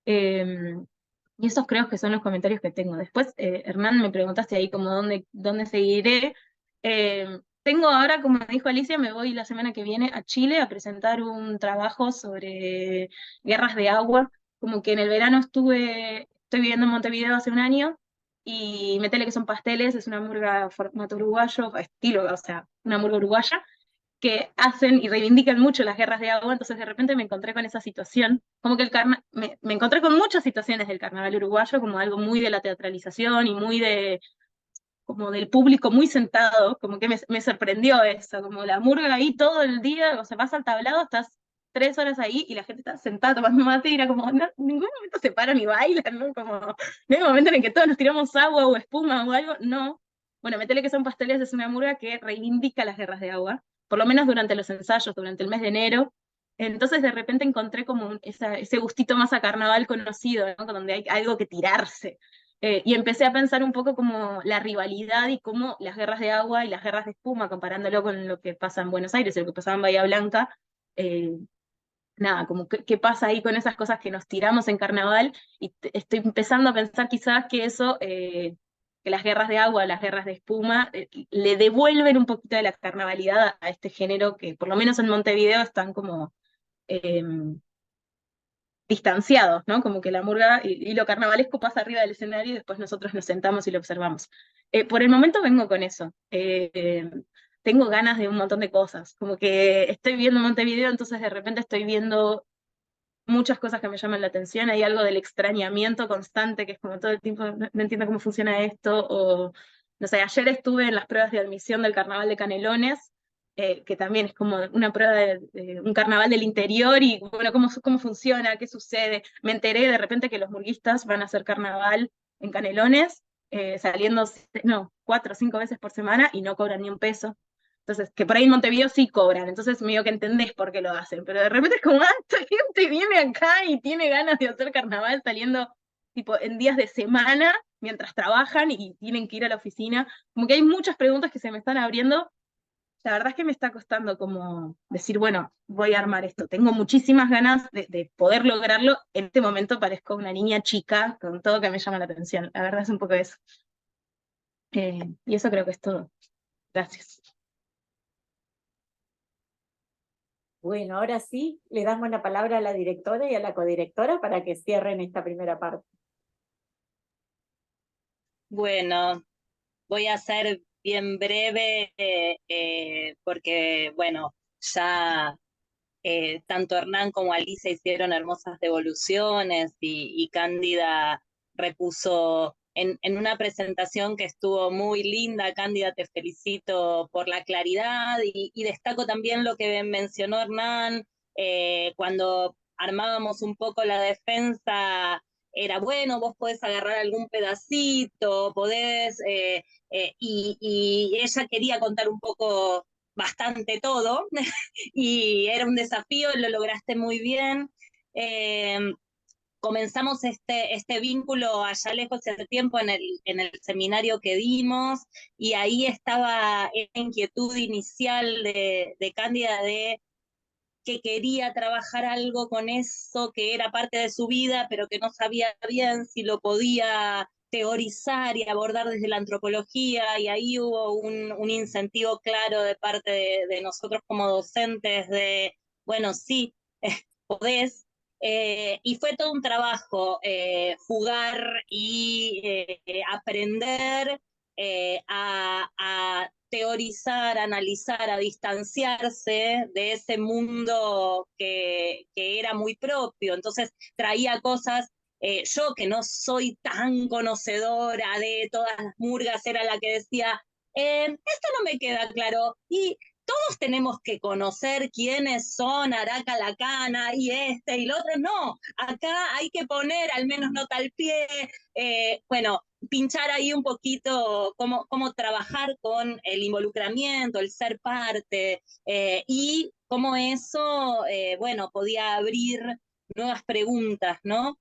Y esos creo que son los comentarios que tengo. Después, Hernán, me preguntaste ahí como dónde seguiré. Tengo ahora, como dijo Alicia, me voy la semana que viene a Chile a presentar un trabajo sobre guerras de agua. Como que en el verano estoy viviendo en Montevideo hace un año, y Metele que son pasteles, es una murga formato uruguayo, estilo, o sea, una murga uruguaya, que hacen y reivindican mucho las guerras de agua. Entonces de repente me encontré con esa situación, como que me encontré con muchas situaciones del carnaval uruguayo, como algo muy de la teatralización y muy como del público muy sentado, como que me sorprendió eso, como la murga ahí todo el día, o sea, vas al tablado, estás 3 horas ahí y la gente está sentada tomando mate, y era como, no, en ningún momento se paran y bailan, ¿no? Como, no hay un momento en el que todos nos tiramos agua o espuma o algo, no. Bueno, Metele que son pasteles es una murga que reivindica las guerras de agua, por lo menos durante los ensayos, durante el mes de enero. Entonces de repente encontré como ese gustito más a carnaval conocido, ¿no? Donde hay algo que tirarse. Y empecé a pensar un poco como la rivalidad y cómo las guerras de agua y las guerras de espuma, comparándolo con lo que pasa en Buenos Aires y lo que pasaba en Bahía Blanca, eh, nada, como qué pasa ahí con esas cosas que nos tiramos en carnaval, y estoy empezando a pensar quizás que eso, que las guerras de agua, las guerras de espuma, le devuelven un poquito de la carnavalidad a este género que por lo menos en Montevideo están como distanciados, ¿no? Como que la murga y lo carnavalesco pasa arriba del escenario y después nosotros nos sentamos y lo observamos. Por el momento vengo con eso. Tengo ganas de un montón de cosas, como que estoy viendo Montevideo, entonces de repente estoy viendo muchas cosas que me llaman la atención. Hay algo del extrañamiento constante, que es como todo el tiempo, no entiendo cómo funciona esto, o no sé, ayer estuve en las pruebas de admisión del Carnaval de Canelones, que también es como una prueba de un carnaval del interior, y bueno, cómo funciona, qué sucede. Me enteré de repente que los murguistas van a hacer carnaval en Canelones, saliendo, no, 4 o 5 veces por semana, y no cobran ni un peso. Entonces, que por ahí en Montevideo sí cobran, entonces medio que entendés por qué lo hacen, pero de repente es como, esta gente viene acá y tiene ganas de hacer carnaval saliendo tipo en días de semana, mientras trabajan y tienen que ir a la oficina. Como que hay muchas preguntas que se me están abriendo. La verdad es que me está costando como decir, bueno, voy a armar esto. Tengo muchísimas ganas de poder lograrlo. En este momento parezco una niña chica con todo que me llama la atención. La verdad es un poco eso. Y eso creo que es todo. Gracias. Bueno, ahora sí, le damos la palabra a la directora y a la codirectora para que cierren esta primera parte. Bueno, voy a ser bien breve porque, bueno, ya tanto Hernán como Alicia hicieron hermosas devoluciones, y Cándida repuso en una presentación que estuvo muy linda. Cándida, te felicito por la claridad, y destaco también lo que mencionó Hernán, cuando armábamos un poco la defensa. Era bueno, vos podés agarrar algún pedacito, podés, y ella quería contar un poco, bastante todo, y era un desafío, lo lograste muy bien. Eh, Comenzamos este vínculo allá lejos de tiempo en el seminario que dimos, y ahí estaba esa inquietud inicial de Cándida, de que quería trabajar algo con eso que era parte de su vida, pero que no sabía bien si lo podía teorizar y abordar desde la antropología, y ahí hubo un incentivo claro de parte de nosotros como docentes de, bueno, sí, podés. Y fue todo un trabajo, jugar y aprender a teorizar, a analizar, a distanciarse de ese mundo que era muy propio. Entonces traía cosas, yo que no soy tan conocedora de todas las murgas, era la que decía, esto no me queda claro, y todos tenemos que conocer quiénes son Araca Lacana y este y lo otro. No, acá hay que poner al menos nota al pie, bueno, pinchar ahí un poquito cómo trabajar con el involucramiento, el ser parte, y cómo eso, bueno, podía abrir nuevas preguntas, ¿no?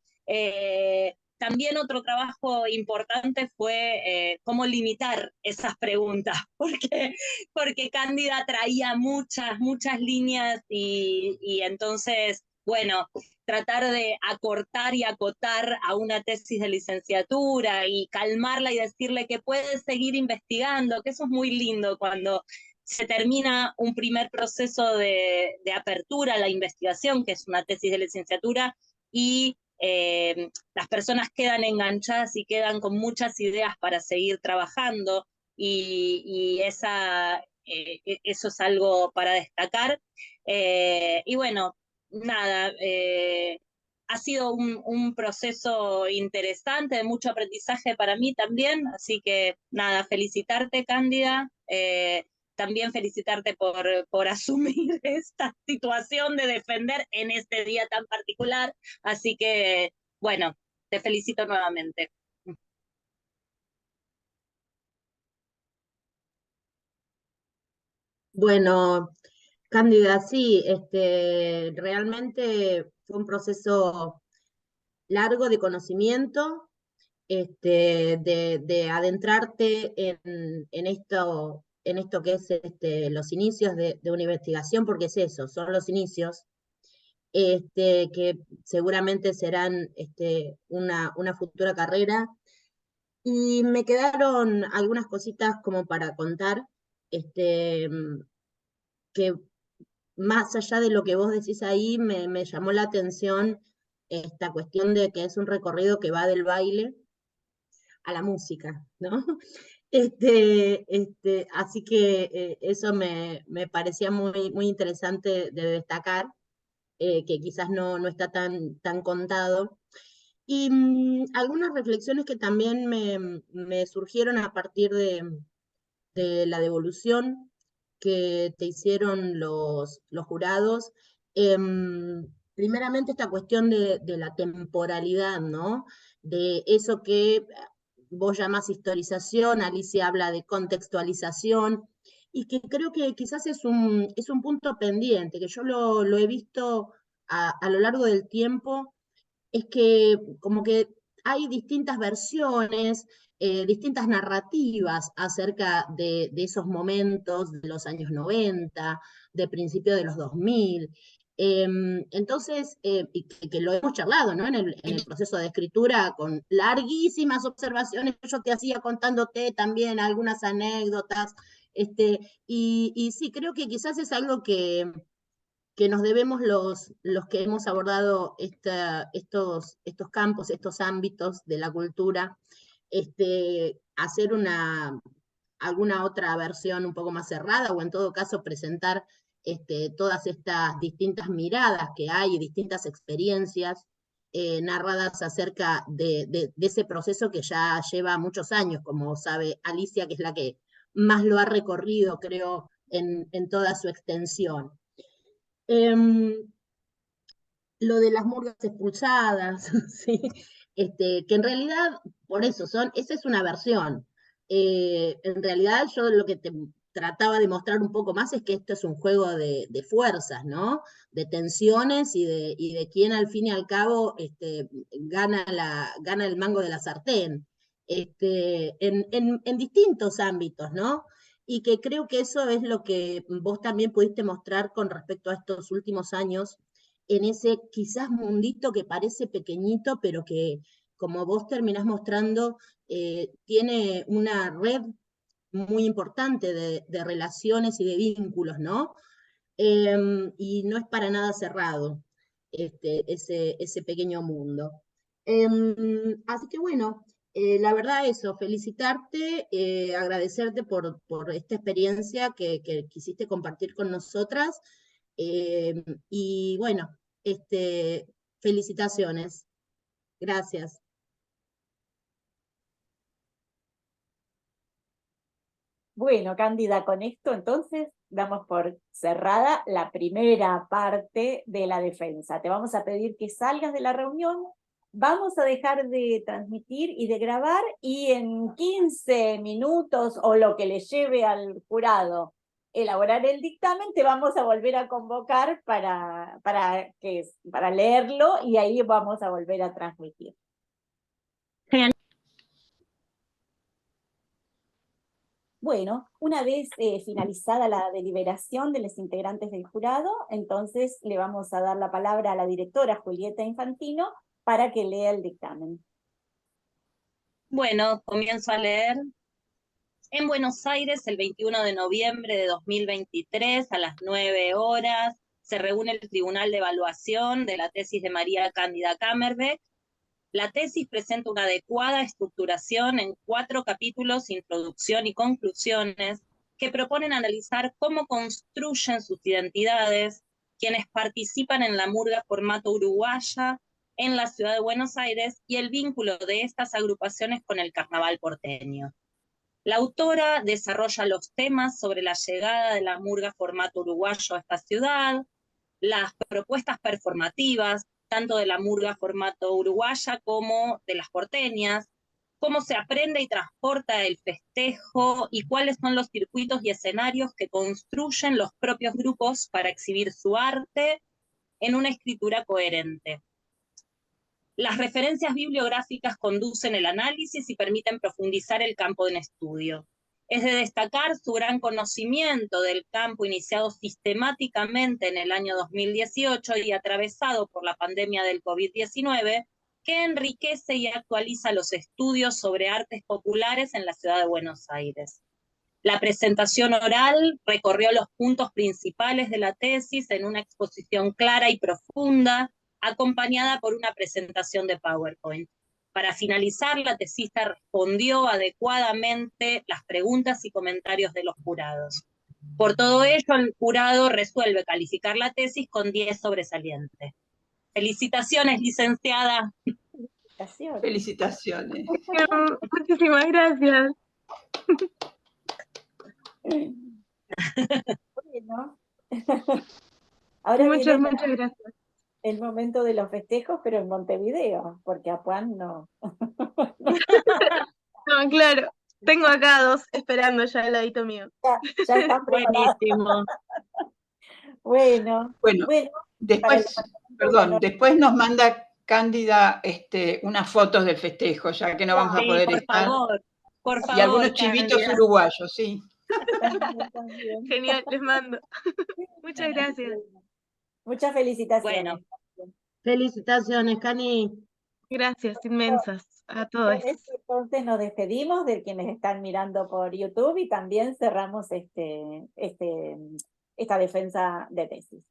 También otro trabajo importante fue cómo limitar esas preguntas, porque Cándida traía muchas líneas y entonces, bueno, tratar de acortar y acotar a una tesis de licenciatura y calmarla y decirle que puede seguir investigando, que eso es muy lindo cuando se termina un primer proceso de apertura a la investigación, que es una tesis de licenciatura, y las personas quedan enganchadas y quedan con muchas ideas para seguir trabajando, y eso es algo para destacar. Y bueno, nada, ha sido un proceso interesante, de mucho aprendizaje para mí también, así que nada, felicitarte, Cándida. También felicitarte por asumir esta situación de defender en este día tan particular. Así que, bueno, te felicito nuevamente. Bueno, Cándida, sí, realmente fue un proceso largo de conocimiento, de adentrarte en esto que es los inicios de una investigación, porque es eso, son los inicios, que seguramente serán una futura carrera. Y me quedaron algunas cositas como para contar, que más allá de lo que vos decís ahí, me llamó la atención esta cuestión de que es un recorrido que va del baile a la música, ¿no? Así que eso me parecía muy interesante de destacar, que quizás no está tan contado. Y algunas reflexiones que también me surgieron a partir de la devolución que te hicieron los jurados. Primeramente esta cuestión de la temporalidad, ¿no? De eso que vos llamás historización, Alicia habla de contextualización, y que creo que quizás es un punto pendiente, que yo lo he visto a lo largo del tiempo, es que como que hay distintas versiones, distintas narrativas acerca de esos momentos de los años 90, de principios de los 2000. Entonces, y que lo hemos charlado, ¿no? En el proceso de escritura, con larguísimas observaciones que yo te hacía contándote también algunas anécdotas. Y sí, creo que quizás es algo que nos debemos los que hemos abordado estos campos, estos ámbitos de la cultura, hacer alguna otra versión un poco más cerrada, o en todo caso presentar todas estas distintas miradas que hay y distintas experiencias narradas acerca de ese proceso que ya lleva muchos años, como sabe Alicia, que es la que más lo ha recorrido, creo, en toda su extensión. Lo de las murgas expulsadas, ¿sí? Que en realidad, por eso, esa es una versión. En realidad yo lo que te trataba de mostrar un poco más es que esto es un juego de fuerzas, ¿no? De tensiones y de quién al fin y al cabo gana el mango de la sartén, en distintos ámbitos, ¿no? Y que creo que eso es lo que vos también pudiste mostrar con respecto a estos últimos años, en ese quizás mundito que parece pequeñito, pero que, como vos terminás mostrando, tiene una red muy importante de relaciones y de vínculos, ¿no? Y no es para nada cerrado ese pequeño mundo. Así que bueno, la verdad eso, felicitarte, agradecerte por esta experiencia que quisiste compartir con nosotras, y bueno, felicitaciones. Gracias. Bueno, Cándida, con esto entonces damos por cerrada la primera parte de la defensa. Te vamos a pedir que salgas de la reunión, vamos a dejar de transmitir y de grabar, y en 15 minutos o lo que le lleve al jurado elaborar el dictamen, te vamos a volver a convocar para leerlo, y ahí vamos a volver a transmitir. Genial. Bueno, una vez finalizada la deliberación de los integrantes del jurado, entonces le vamos a dar la palabra a la directora Julieta Infantino para que lea el dictamen. Bueno, comienzo a leer. En Buenos Aires, el 21 de noviembre de 2023, a las 9 horas, se reúne el Tribunal de Evaluación de la tesis de María Cándida Kammerbeck. La tesis presenta una adecuada estructuración en 4 capítulos, introducción y conclusiones, que proponen analizar cómo construyen sus identidades quienes participan en la murga formato uruguaya en la ciudad de Buenos Aires y el vínculo de estas agrupaciones con el carnaval porteño. La autora desarrolla los temas sobre la llegada de la murga formato uruguayo a esta ciudad, las propuestas performativas, tanto de la murga formato uruguaya como de las porteñas, cómo se aprende y transporta el festejo y cuáles son los circuitos y escenarios que construyen los propios grupos para exhibir su arte en una escritura coherente. Las referencias bibliográficas conducen el análisis y permiten profundizar el campo de estudio. Es de destacar su gran conocimiento del campo iniciado sistemáticamente en el año 2018 y atravesado por la pandemia del COVID-19, que enriquece y actualiza los estudios sobre artes populares en la ciudad de Buenos Aires. La presentación oral recorrió los puntos principales de la tesis en una exposición clara y profunda, acompañada por una presentación de PowerPoint. Para finalizar, la tesista respondió adecuadamente las preguntas y comentarios de los jurados. Por todo ello, el jurado resuelve calificar la tesis con 10 sobresalientes. Felicitaciones, licenciada. Felicitaciones. Muchísimas gracias. Bueno. Ahora Muchas viene gracias. el momento de los festejos, pero en Montevideo, porque a Juan no. No, claro. Tengo acá 2 esperando ya al ladito mío. Ya están preparados. Buenísimo. Bueno, después, después nos manda Cándida unas fotos del festejo, ya que no vamos a poder estar. Por favor, y algunos chivitos Cándida. uruguayos, sí. También. Genial, les mando. Muchas gracias. Muchas felicitaciones. Bueno. Felicitaciones, Cani. Gracias inmensas a todos. Entonces nos despedimos de quienes están mirando por YouTube y también cerramos esta defensa de tesis.